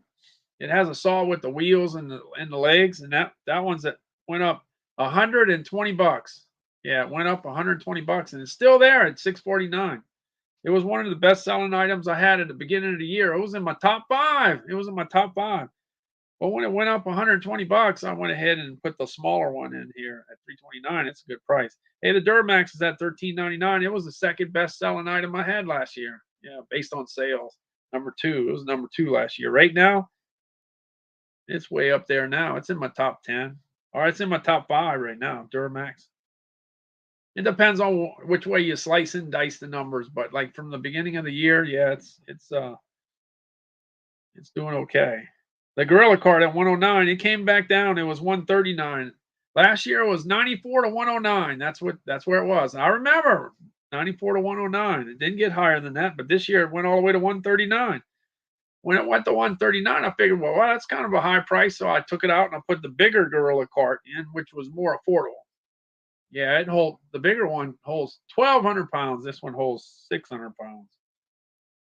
it has a saw with the wheels and the legs, and that one's that went up $120. Yeah, it went up $120, and it's still there at $649. It was one of the best selling items I had at the beginning of the year. It was in my top 5. It was in my top 5. But when it went up $120, I went ahead and put the smaller one in here at $329. It's a good price. Hey, the Duramax is at $13.99. It was the second best selling item I had last year. Yeah, based on sales. Number 2. It was number 2 last year. Right now, it's way up there now. It's in my top 10. All right, it's in my top 5 right now, Duramax. It depends on which way you slice and dice the numbers, but like from the beginning of the year, yeah, it's doing okay. The Gorilla card at 109, it came back down. It was 139. Last year it was 94 to 109. That's where it was. I remember 94 to 109. It didn't get higher than that, but this year it went all the way to 139. When it went to 139, I figured, well, that's kind of a high price, so I took it out and I put the bigger Gorilla cart in, which was more affordable. Yeah, the bigger one holds 1,200 pounds. This one holds 600 pounds.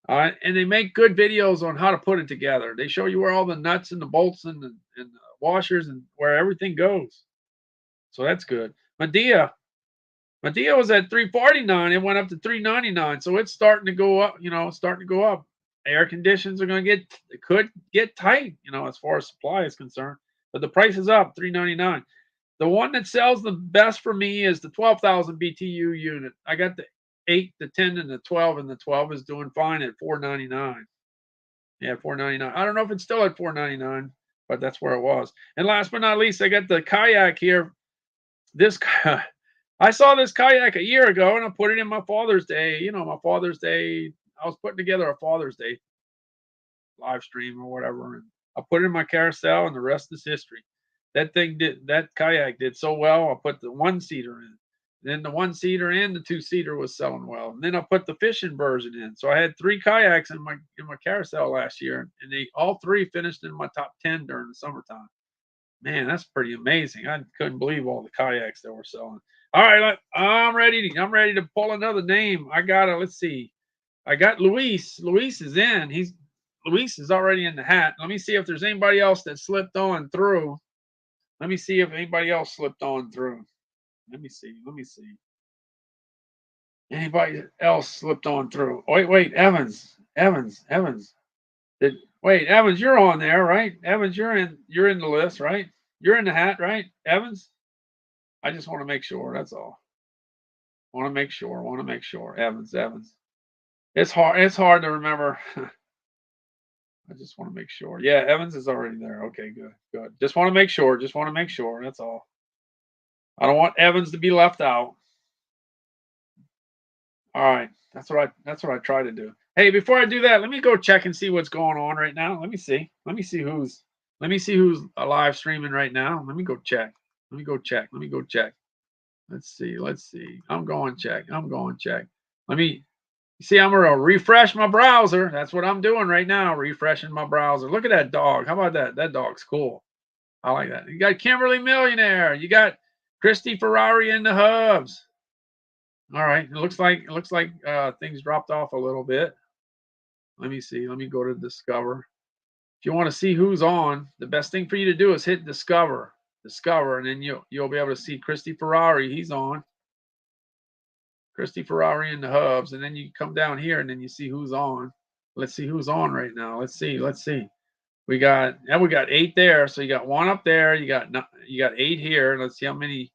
All right, and they make good videos on how to put it together. They show you where all the nuts and the bolts and the washers and where everything goes. So that's good. Medea was at $349. It went up to $399. So it's starting to go up. It's starting to go up. Air conditions are going to could get tight. As far as supply is concerned. But the price is up, $399. The one that sells the best for me is the 12,000 BTU unit. I got the 8, the 10, and the 12, and the 12 is doing fine at $499. Yeah, $499. I don't know if it's still at $499, but that's where it was. And last but not least, I got the kayak here. I saw this kayak a year ago, and I put it in my Father's Day. My Father's Day. I was putting together a Father's Day live stream or whatever, and I put it in my carousel, and the rest is history. That kayak did so well. I put the one-seater in. Then the 1-seater and the 2-seater was selling well. And then I put the fishing version in. So I had 3 kayaks in my carousel last year, and they all 3 finished in my top 10 during the summertime. Man, that's pretty amazing. I couldn't believe all the kayaks that were selling. All right, I'm ready. I'm ready to pull another name. Let's see. I got Luis. Luis is in. Luis is already in the hat. Let me see if there's anybody else that slipped on through. Let me see if anybody else slipped on through. Let me see. Anybody else slipped on through? Oh, wait, Evans. Evans. Evans, you're on there, right? Evans, you're in the list, right? You're in the hat, right? Evans? I just want to make sure, that's all. Want to make sure. Evans. It's hard to remember. I just want to make sure. Yeah, Evans is already there. Okay, good. Just want to make sure. That's all. I don't want Evans to be left out. All right, that's what I try to do. Hey, before I do that, let me go check and see what's going on right now. Let me see who's live streaming right now. Let me go check. Let's see. I'm going check. Let me see. I'm gonna refresh my browser. That's what I'm doing right now. Refreshing my browser. Look at that dog. How about that? That dog's cool. I like that. You got Kimberly Millionaire. You got Christy Ferrari in the hubs. All right. It looks like things dropped off a little bit. Let me see. Let me go to Discover. If you want to see who's on, the best thing for you to do is hit Discover, and then you'll be able to see Christy Ferrari. He's on. Christy Ferrari in the hubs, and then you come down here and then you see who's on. Let's see who's on right now. Let's see. We got 8 there. So you got 1 up there. You got 8 here. Let's see how many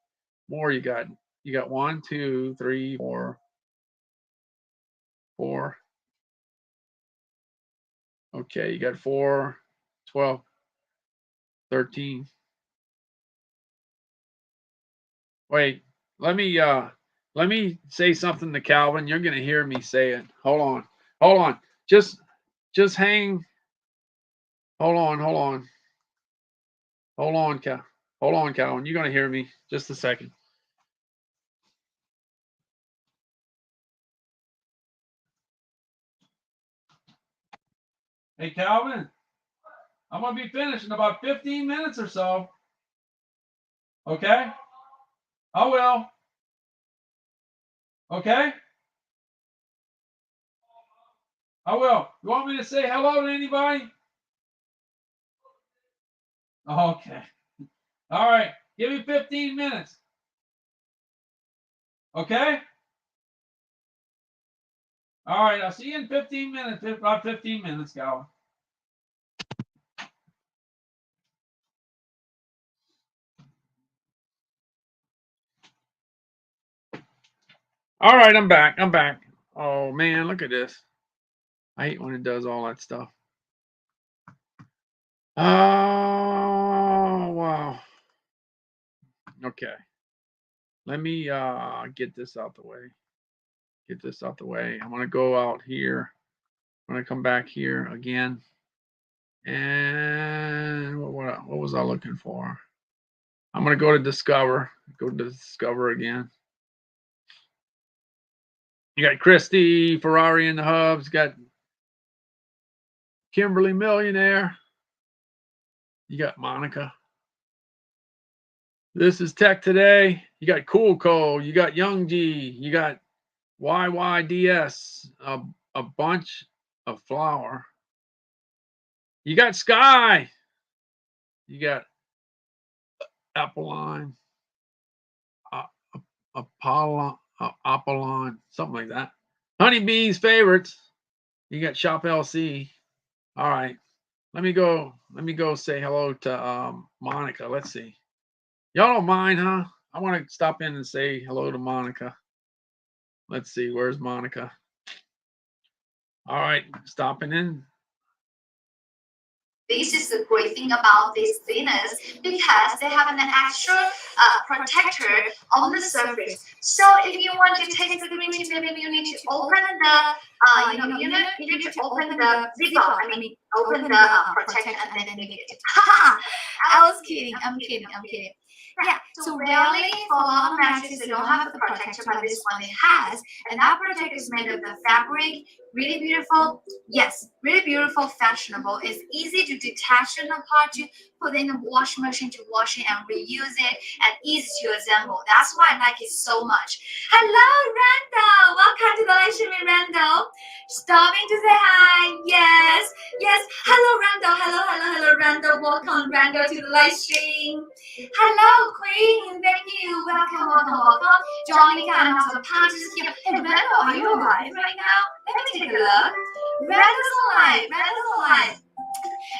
more you got. You got 1, 2, 3, 4. Okay, you got 4, 12, 13. Wait, let me say something to Calvin. You're gonna hear me say it. Hold on. Just hang. Hold on, Calvin. You're gonna hear me. Just a second. Hey, Calvin. I'm gonna be finished in about 15 minutes or so. Okay? I will. Okay? I will. You want me to say hello to anybody? Okay. All right. Give me 15 minutes. Okay? All right. I'll see you in 15 minutes. About 15 minutes, Calvin. All right, I'm back. Oh man, look at this. I hate when it does all that stuff. Oh wow. Okay. Let me get this out the way. I'm gonna go out here. I'm gonna come back here again. And what was I looking for? I'm gonna go to Discover. Go to Discover again. You got Christy Ferrari in the hubs. You got Kimberly Millionaire. You got Monica. This is Tech Today. You got Cool Cole. You got Young G. You got YYDS. A bunch of flour. You got Sky. You got Apollon. Apollon. Something like that. Honeybee's favorites. You got Shop LC. All right. Let me go say hello to Monica. Let's see. Y'all don't mind, huh? I want to stop in and say hello to Monica. Let's see. Where's Monica? All right. Stopping in. This is the great thing about these thinners because they have an extra protector on the surface. So if you want to taste the green tea, maybe you need to open the, you need to open the zip up. Open the protector and then make it. I was kidding. I'm kidding. Yeah, so rarely for a lot of mattresses they don't have the protector, but this one it has, and that protector is made of the fabric, really beautiful. Yes, really beautiful, fashionable. It's easy to detach and apart, to put in the washing machine to wash it and reuse it, and easy to assemble. That's why I like it so much. Hello, Randall. Welcome to the live stream, Randall. Stopping to say hi. Yes, yes. Hello, Randall. Hello, Randall. Welcome, Randall, to the live stream. Hello, Queen. Thank you. Welcome. Johnny and also Punches here. Hey, Randall, are you alive right now? Let me take a look. Randall's alive.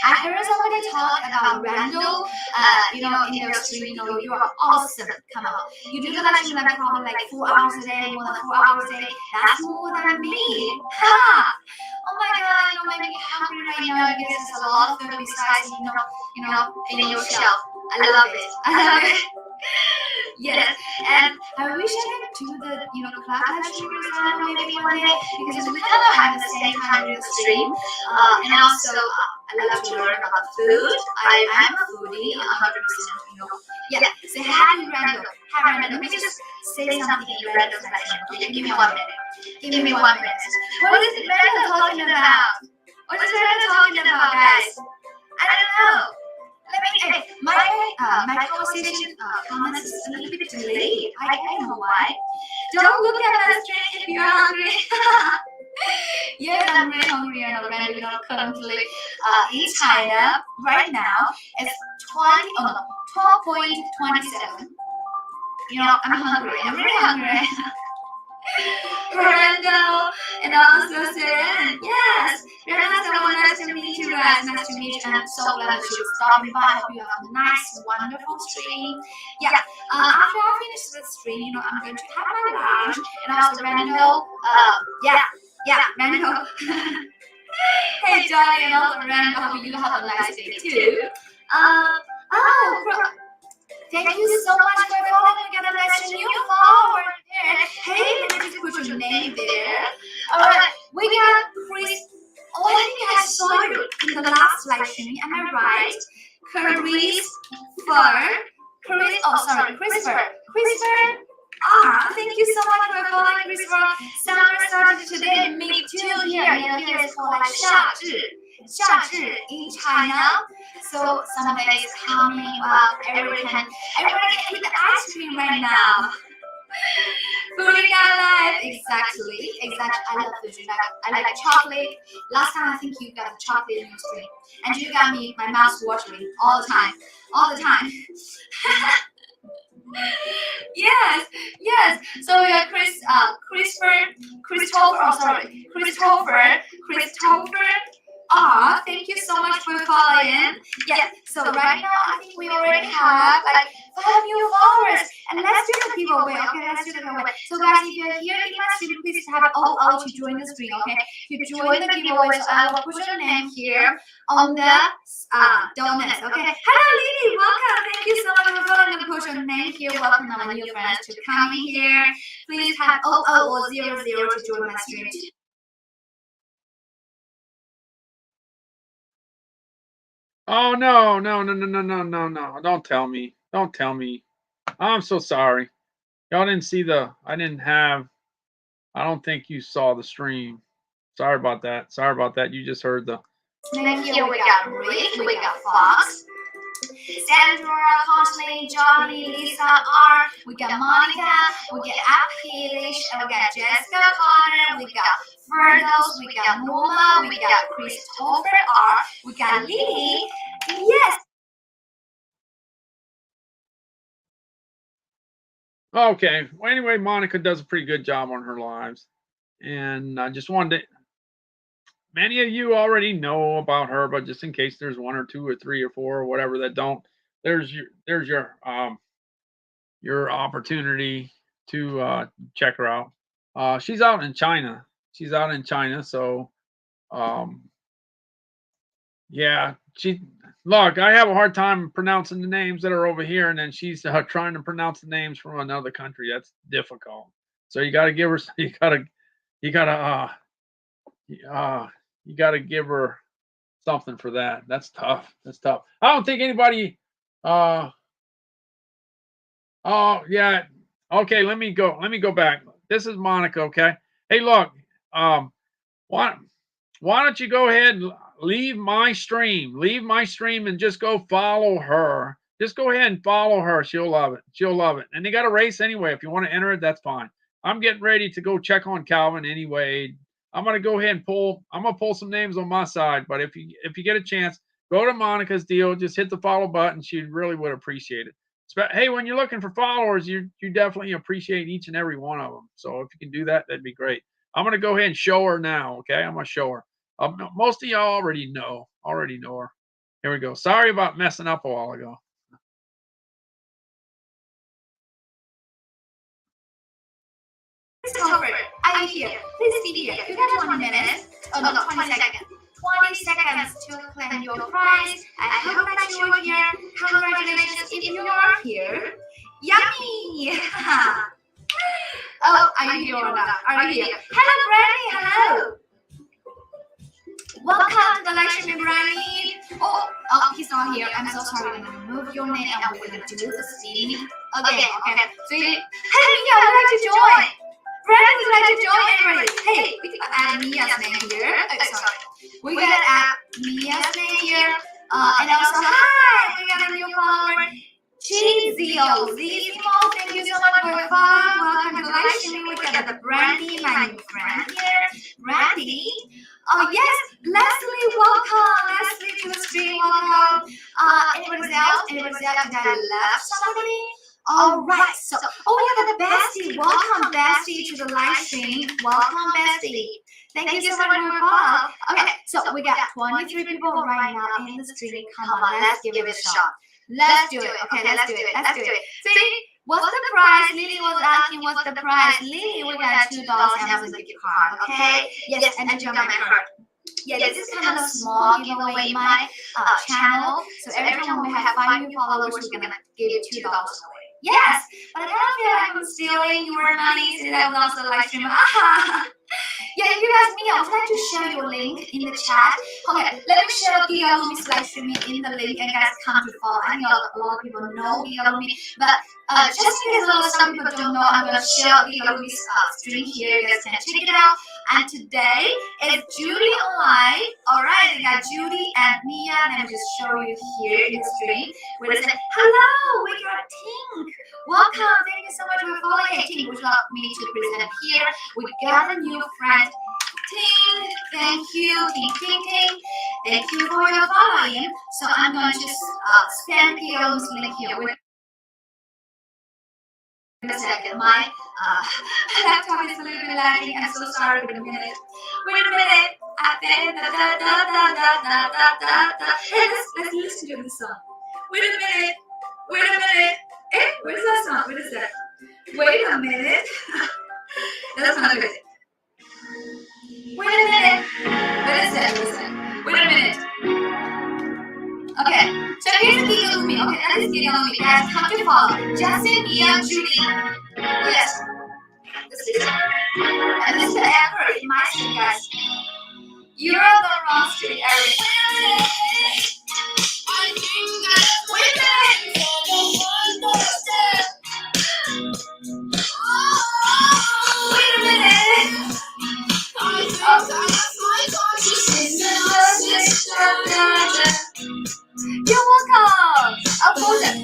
I heard somebody talk about Randall, in their stream, you are awesome. Come on. You do the live stream like probably like 4 hours a day, more than 4 hours a day. That's more than me. Ha! Oh my god, making me hungry right now because there's a lot of food besides, in your shelf. I love it. Yes, and I wish I could do the, class live stream with Randall maybe one day, because we kind of have the same time in the stream. And also, I love to learn about food. I'm a foodie, 100%. Yeah. Say hi, Randall. Hi, Randall. Let me just say something in Randall's section. Okay, give me 1 minute. What is Randall talking about? What is Randall talking about, guys? I don't know. My conversation comments is a little bit delayed. I don't know why. Don't look at my screen if you're hungry. Yes, I'm really hungry and already, currently in China right now it's 12:27. I'm hungry. I'm really hungry. Randall and also Seren. Yes, Randall, nice to meet you guys. Nice to meet you. And I'm so glad that you stopped by. I hope you have a nice, wonderful stream. Yeah. After I finish the stream, I'm going to have my lunch. And also Randall. Randall. Hey, Johnny, and also Randall. Hope you have a nice day too. Thank you so much for following. We got a nice new follower there. Hey, let me just put your name there. Alright, we got Chris. Oh, I think I saw you in the last live stream. Am I right? Christopher. Thank you so much for following, Christopher. Summer started today. Me too here. Here is called like 夏至 in China. So summer is coming up. Everybody can eat the ice cream right now. Foodie life. Exactly. I love food. I like chocolate. Last time I think you got the chocolate in your stream, and you got me my mouth watering all the time. Yes. So we got Christopher. Thank you so much for following. Yeah, so right now I think we already have like 5 new followers. And let's do the giveaway, okay? So guys, if you're here in my stream, please have all to join the stream, okay? To join the giveaway, so I will put your name here on the donuts, okay? Hello Lily, welcome. Thank you so much for following and put your name here. Welcome our new friends to coming here. Please have 00 to join my stream. Oh no. Don't tell me. I'm so sorry. Y'all didn't see I don't think you saw the stream. Sorry about that. You just heard the. Thank you. We got Rick, we got Fox, Sandra, Constantly, Johnny, Lisa, R, we got Monica, we got Apilish, and we got Jessica Connor, we got Ferdos, we got Norma, we got Christopher R, we got Lily. Yes. Okay. Well, anyway, Monica does a pretty good job on her lives, and I just wanted to. Many of you already know about her, but just in case there's 1 or 2 or 3 or 4 or whatever that don't, there's your opportunity to check her out. She's out in China. So yeah, look, I have a hard time pronouncing the names that are over here, and then she's trying to pronounce the names from another country. That's difficult. So you got to give her. You got to give her something for that. That's tough. I don't think anybody Oh, yeah. Okay, let me go back. This is Monica, okay? Hey, look, um, why why don't you go ahead and leave my stream? Leave my stream and just go follow her. Just go ahead and follow her. She'll love it. She'll love it. And they got a race anyway. If you want to enter it, that's fine. I'm getting ready to go check on Calvin anyway. I'm gonna go ahead and I'm gonna pull some names on my side. But if you get a chance, go to Monica's deal. Just hit the follow button. She really would appreciate it. Hey, when you're looking for followers, you definitely appreciate each and every one of them. So if you can do that, that'd be great. I'm gonna go ahead and show her now. Okay, I'm gonna show her. No, most of y'all already know her. Here we go. Sorry about messing up a while ago. Christopher, are you here? Please be here. You got 20 minutes. Oh no, 20 seconds. 20 seconds to claim your prize. I hope that you are here. Congratulations if you are here. Yummy! Oh, are you here or not? Are you here? Hello, Brandy. Hello. Welcome to the live stream, Brandy. Oh, he's not here. I'm so sorry. I'm gonna move your name and we're gonna do the stream again. Okay. So, hey, Mia, would like to join? Brandy would like to join everybody. Hey, we can add Mia's name here. Oh, sorry. We're gonna add Mia's name here. And also, hi, we got a new follower. Chizio, Zimo, thank you so much for your follow. Welcome to the live stream. We got the Brandy, my new friend here. Brandy. Oh yes, Leslie, welcome. Leslie to the stream, welcome. Anybody else? Did I left somebody? All right. So, we got the Bestie. Welcome, Bestie, to the live stream. Welcome, Bestie. Thank you so much for your follow. Okay, so we got 23 people right now in the stream. Come on, let's give it a shot. Let's do it. Okay, let's do it. See, what's the prize? Lily was asking what's the prize. Lily, we got $2 Amazon gift card. Okay. Yes, and enjoy my card. Yeah, this is kind of a small giveaway in my channel. So every time we have 5 new followers, we're gonna give you $2 away. Yes, but I kind of feel like I'm stealing your money since I lost the live stream. Yeah, if you guys me, I would like to share your link in the chat. Okay, let me share Giga Lumi's live streaming in the link and guys come to follow. I know a lot of people know Giga Lumi, but just in case some people don't know, I'm gonna share Giga Lumi's stream here. You guys can check it out. And today is Judy online. Alright, we got Judy and Mia. Let me just show you here in the stream. We're gonna say, hello, we got Tink. Welcome, thank you so much for following. Hey, Tink, would you like me to present here? We got a new friend. Tink, thank you, Tink. Thank you for your following. So I'm going to spam Giga's link here. Wait a second, my laptop is a little bit lagging. I'm so sorry. Wait a minute. Hey, let's listen to this song. Wait a minute. Eh, where's that song? What is that? Wait a minute. That's not good. Wait a minute. What is that? Wait a minute. Okay, so here's Giga Lumi. Okay, that is Giga Lumi. Guys, come to follow. Justin, Mia, Judy. Yes. This is it. And this is the effort in my street, guys. You're on the wrong street, Eric. Wait a minute. Wait a minute. You're welcome. I'm frozen.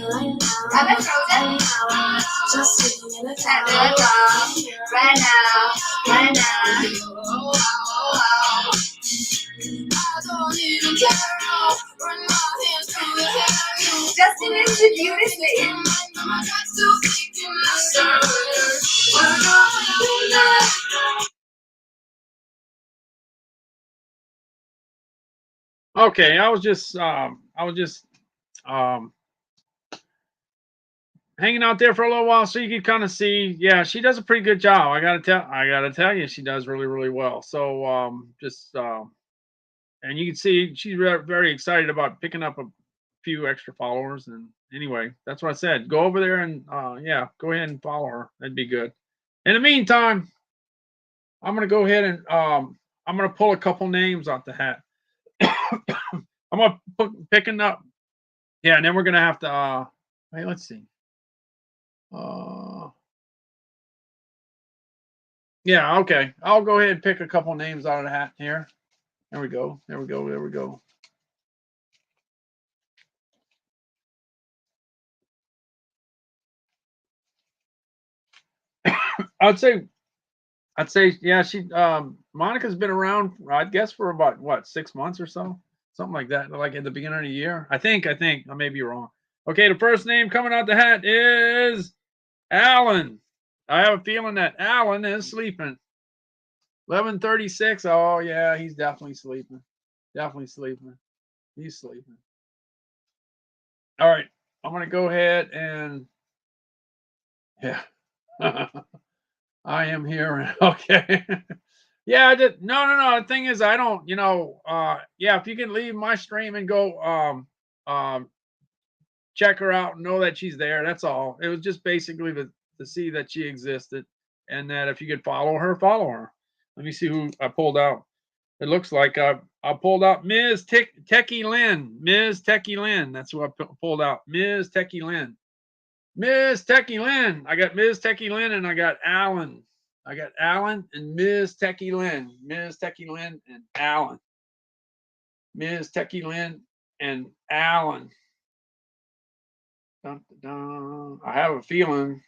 Am I frozen? Right now. Justin is the cutest name. Okay, I was just hanging out there for a little while so you could kind of see. Yeah, she does a pretty good job. I gotta tell you, she does really, really well. So and you can see she's very excited about picking up a few extra followers. And anyway, that's what I said. Go over there and yeah, go ahead and follow her. That'd be good. In the meantime, I'm gonna go ahead and I'm gonna pull a couple names out the hat. I'm gonna picking up. Yeah, and then we're gonna have to wait, let's see. Yeah, okay. I'll go ahead and pick a couple names out of the hat here. There we go. There we go. There we go. I'd say, yeah, Monica's been around, I guess, for about what, 6 months or so, something like that, like at the beginning of the year. I think. I may be wrong. Okay, the first name coming out the hat is Alan. I have a feeling that Alan is sleeping. 11:36. Oh yeah, he's definitely sleeping. Definitely sleeping. He's sleeping. All right, I'm gonna go ahead and yeah. I am here. Okay. Yeah, I did. No. The thing is, I don't, yeah, if you can leave my stream and go check her out and know that she's there, that's all. It was just basically to see that she existed and that if you could follow her, follow her. Let me see who I pulled out. It looks like I pulled out Ms. Techie Lynn. Ms. Techie Lynn. That's who I pulled out. Ms. Techie Lynn. Ms. Techie Lynn. I got Ms. Techie Lynn and I got Alan. I got Alan and Ms. Techie Lynn. Ms. Techie Lynn and Alan. Ms. Techie Lynn and Alan. Dun, dun, dun. I have a feeling.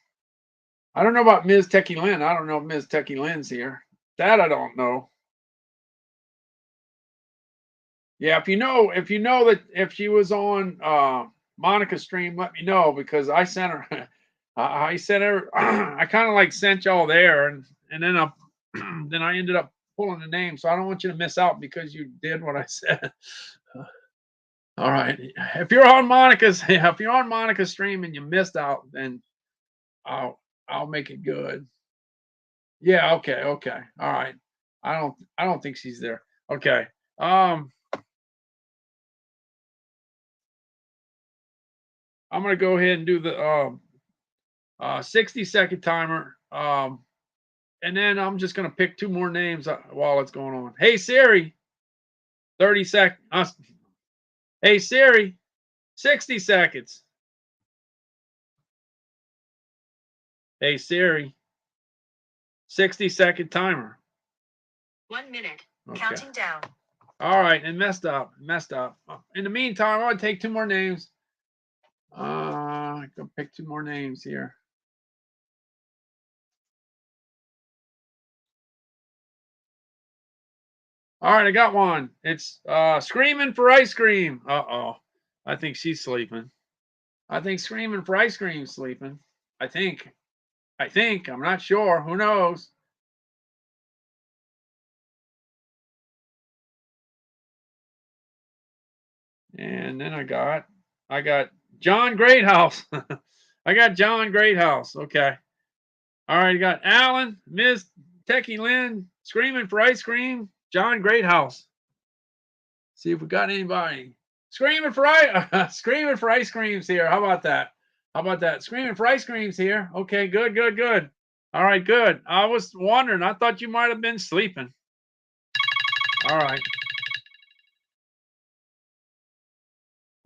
I don't know about Ms. Techie Lynn. I don't know if Ms. Techie Lynn's here. That I don't know. Yeah, if you know that if she was on Monica's stream, let me know because I sent her. I sent her. I kind of like sent y'all there, and then then I ended up pulling the name. So I don't want you to miss out because you did what I said. All right, if you're on Monica's stream and you missed out, then I'll make it good. Yeah. Okay. Okay. All right. I don't think she's there. Okay. I'm gonna go ahead and do the 60-second timer. And then I'm just gonna pick two more names while it's going on. Hey Siri, 30 seconds. Hey Siri, 60 seconds. Hey Siri, 60-second timer. 1 minute. Okay. Counting down. All right, and messed up. In the meantime, I want to take two more names. Go pick two more names here. All right, I got one. It's Screaming for Ice Cream. Uh-oh. I think she's sleeping. I think Screaming for Ice Cream is sleeping. I think. I'm not sure. Who knows? And then I got John Greathouse. I got John Greathouse. Okay. All right, I got Alan, Ms. Techie Lynn, Screaming for Ice Cream, John Greathouse. See if we got anybody. Screaming for Ice Cream's here. How about that? Screaming for Ice Cream's here. Okay, good. All right, good. I was wondering. I thought you might have been sleeping. All right.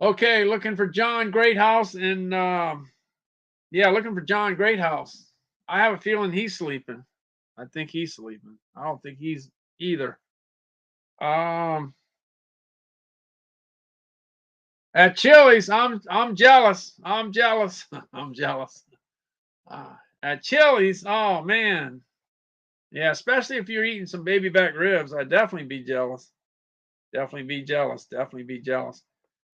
Okay, looking for John Greathouse and yeah, looking for John Greathouse. I have a feeling he's sleeping. I think he's sleeping. I don't think he's either. At Chili's, I'm jealous. I'm jealous. I'm jealous. At Chili's, oh man. Yeah, especially if you're eating some baby back ribs, I'd definitely be jealous. Definitely be jealous.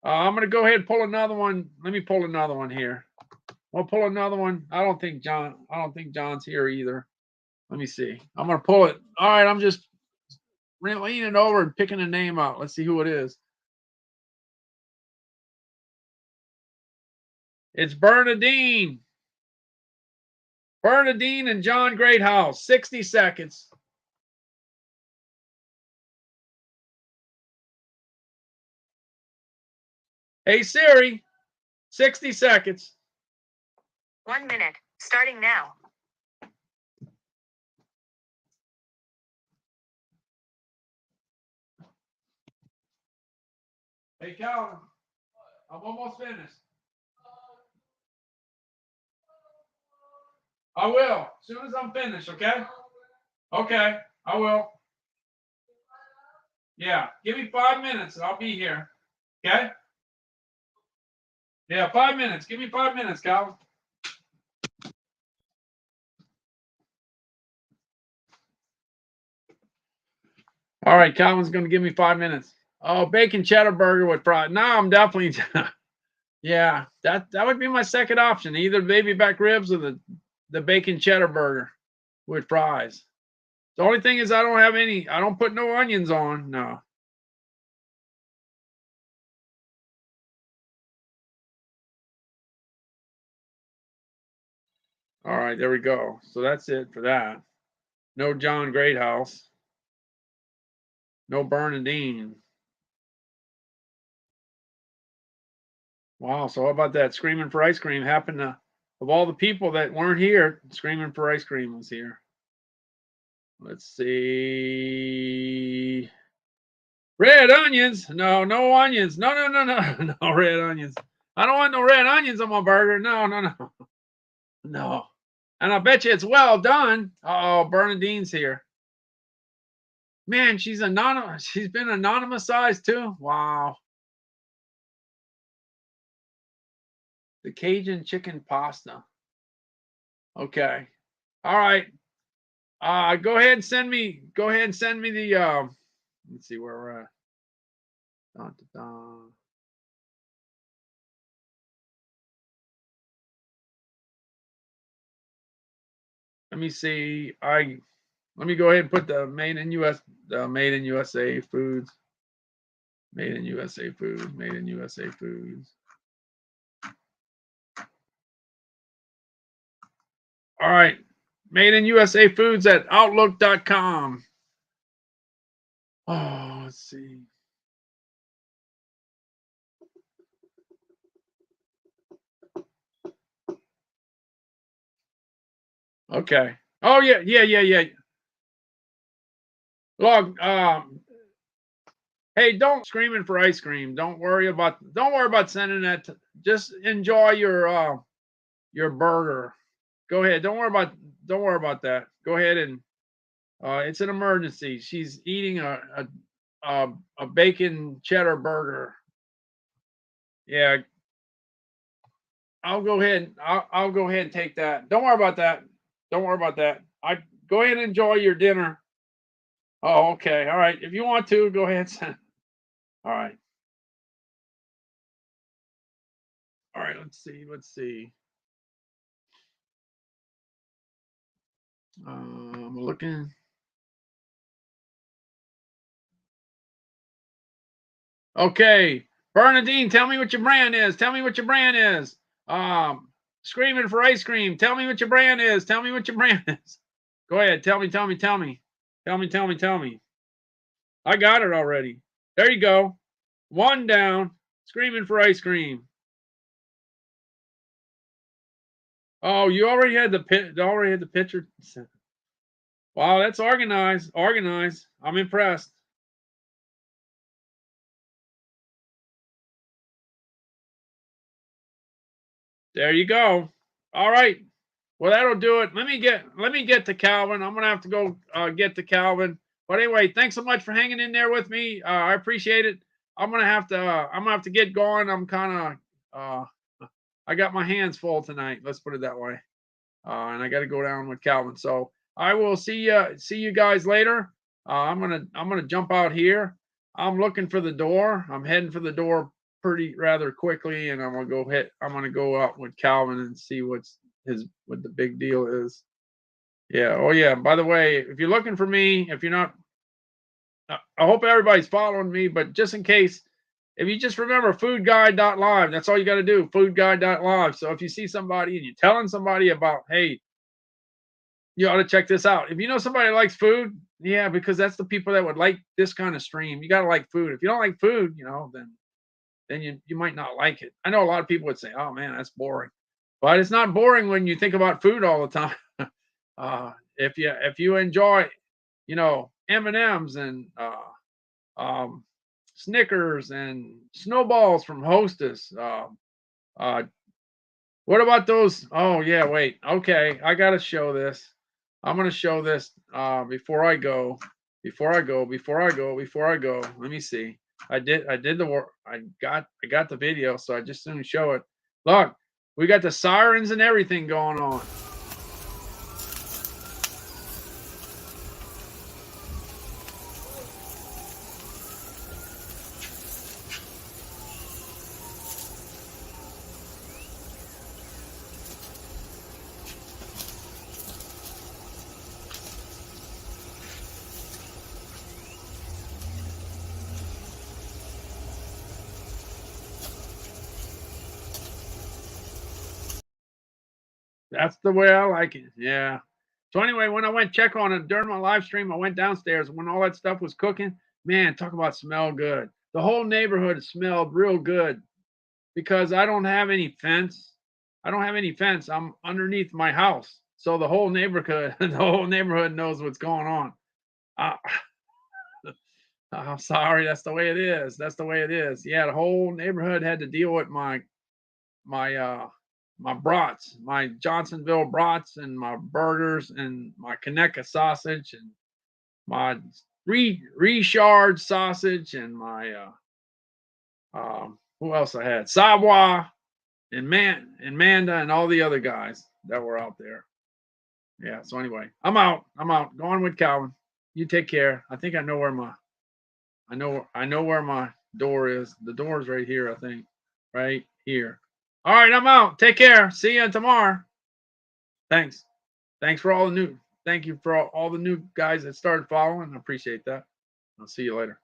I'm gonna go ahead and pull another one. Let me pull another one here. We'll pull another one. I don't think John's here either. Let me see. I'm gonna pull it. All right, I'm just leaning over and picking a name out. Let's see who it is. It's Bernadine. Bernadine and John Greathouse. 60 seconds. Hey Siri, 60 seconds. 1 minute. Starting now. Hey Calvin, I'm almost finished. I will. As soon as I'm finished, okay? Okay, I will. Yeah, give me 5 minutes and I'll be here. Okay? Yeah, 5 minutes. Give me 5 minutes, Calvin. All right, Calvin's going to give me 5 minutes. Oh, bacon cheddar burger with fries. No, I'm definitely. Yeah, that would be my second option. Either baby back ribs or the bacon cheddar burger with fries. The only thing is I don't put no onions on. No. All right, there we go. So that's it for that. No John Greathouse. No Bernadine. Wow, so how about that? Screaming for ice cream happened to, of all the people that weren't here, Screaming for ice cream was here. Let's see. Red onions? No, no onions. No, no, no, no, no red onions. I don't want no red onions on my burger. No, no, no, no. And I bet you it's well done. Oh, Bernadine's here. Man, she's anonymous. She's been anonymized too. Wow. The Cajun chicken pasta. Okay. All right. Go ahead and send me the let's see where we're at. Dun, dun, dun. Let me see. Let me go ahead and put the made in USA foods. Made in USA foods. Made in USA foods. All right. Made in USA foods at outlook.com. Oh, let's see. Okay. Oh yeah. Look, hey, don't screaming for ice cream. Don't worry about sending that. Just enjoy your burger. Go ahead. Don't worry about that. Go ahead and it's an emergency. She's eating a bacon cheddar burger. Yeah, I'll go ahead. I'll go ahead and take that. Don't worry about that. Don't worry about that. I go ahead and enjoy your dinner. Oh, okay. All right. If you want to, go ahead. All right. All right. Let's see. Let's see. I'm looking. Okay. Bernadine, tell me what your brand is. Tell me what your brand is. Screaming for ice cream. Tell me what your brand is. Tell me what your brand is. Go ahead. Tell me. Tell me. Tell me. Tell me. Tell me. Tell me. I got it already. There you go. One down. Screaming for ice cream. Oh, you already had the picture. Wow, that's organized. Organized. I'm impressed. There you go. All right. Well, that'll do it. Let me get to Calvin. I'm gonna have to go get to Calvin. But anyway, thanks so much for hanging in there with me. I appreciate it. I'm gonna have to get going. I'm kind of I got my hands full tonight. Let's put it that way. And I got to go down with Calvin. So I will see you guys later. I'm gonna jump out here. I'm looking for the door. I'm heading for the door rather quickly, and I'm gonna go out with Calvin and see what the big deal is. Yeah. Oh yeah. By the way, if you're looking for me, if you're not, I hope everybody's following me. But just in case, if you just remember foodguide.live, that's all you got to do. Foodguide.live. So if you see somebody and you're telling somebody about, hey, you ought to check this out. If you know somebody likes food, yeah, because that's the people that would like this kind of stream. You got to like food. If you don't like food, then you might not like it. I know a lot of people would say, "Oh man, that's boring," but it's not boring when you think about food all the time. If you enjoy, M&Ms and Snickers and Snowballs from Hostess, What about those? Oh yeah, wait. Okay, I gotta show this. I'm gonna show this before I go. Before I go. Let me see. I did the work. I got the video, so I just soon show it. Look, we got the sirens and everything going on. That's the way I like it. Yeah. So anyway, when I went check on it during my live stream, I went downstairs when all that stuff was cooking. Man, talk about smell good. The whole neighborhood smelled real good because I don't have any fence. I don't have any fence. I'm underneath my house, so the whole neighborhood, the whole neighborhood knows what's going on. Uh, I'm sorry, that's the way it is. That's the way it is. Yeah, the whole neighborhood had to deal with my my brats, my Johnsonville brats, and my burgers, and my Conecuh sausage, and my Richard sausage, and my who else I had? Sawa and Manda and all the other guys that were out there. Yeah. So anyway, I'm out. I'm out. Going with Calvin. You take care. I think I know where my I know where my door is. The door's right here, I think. Right here. All right, I'm out. Take care. See you tomorrow. Thanks. Thanks for all the new. Thank you for all the new guys that started following. I appreciate that. I'll see you later.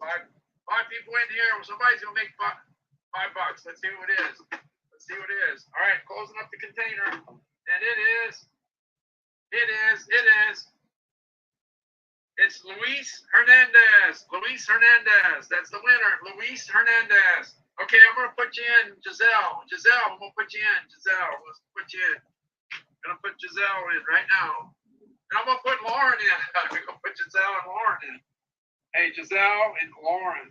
Five people in here. Somebody's gonna make $5. Let's see who it is. Let's see what it is. All right, closing up the container, and it is. It's Luis Hernandez. Luis Hernandez. That's the winner. Luis Hernandez. Okay, I'm gonna put you in, Giselle. Giselle, I'm gonna put you in. Giselle, let's put you in. I'm gonna put Giselle in right now. And I'm gonna put Lauren in. I'm gonna put Giselle and Lauren in. Hey, Giselle and Lauren.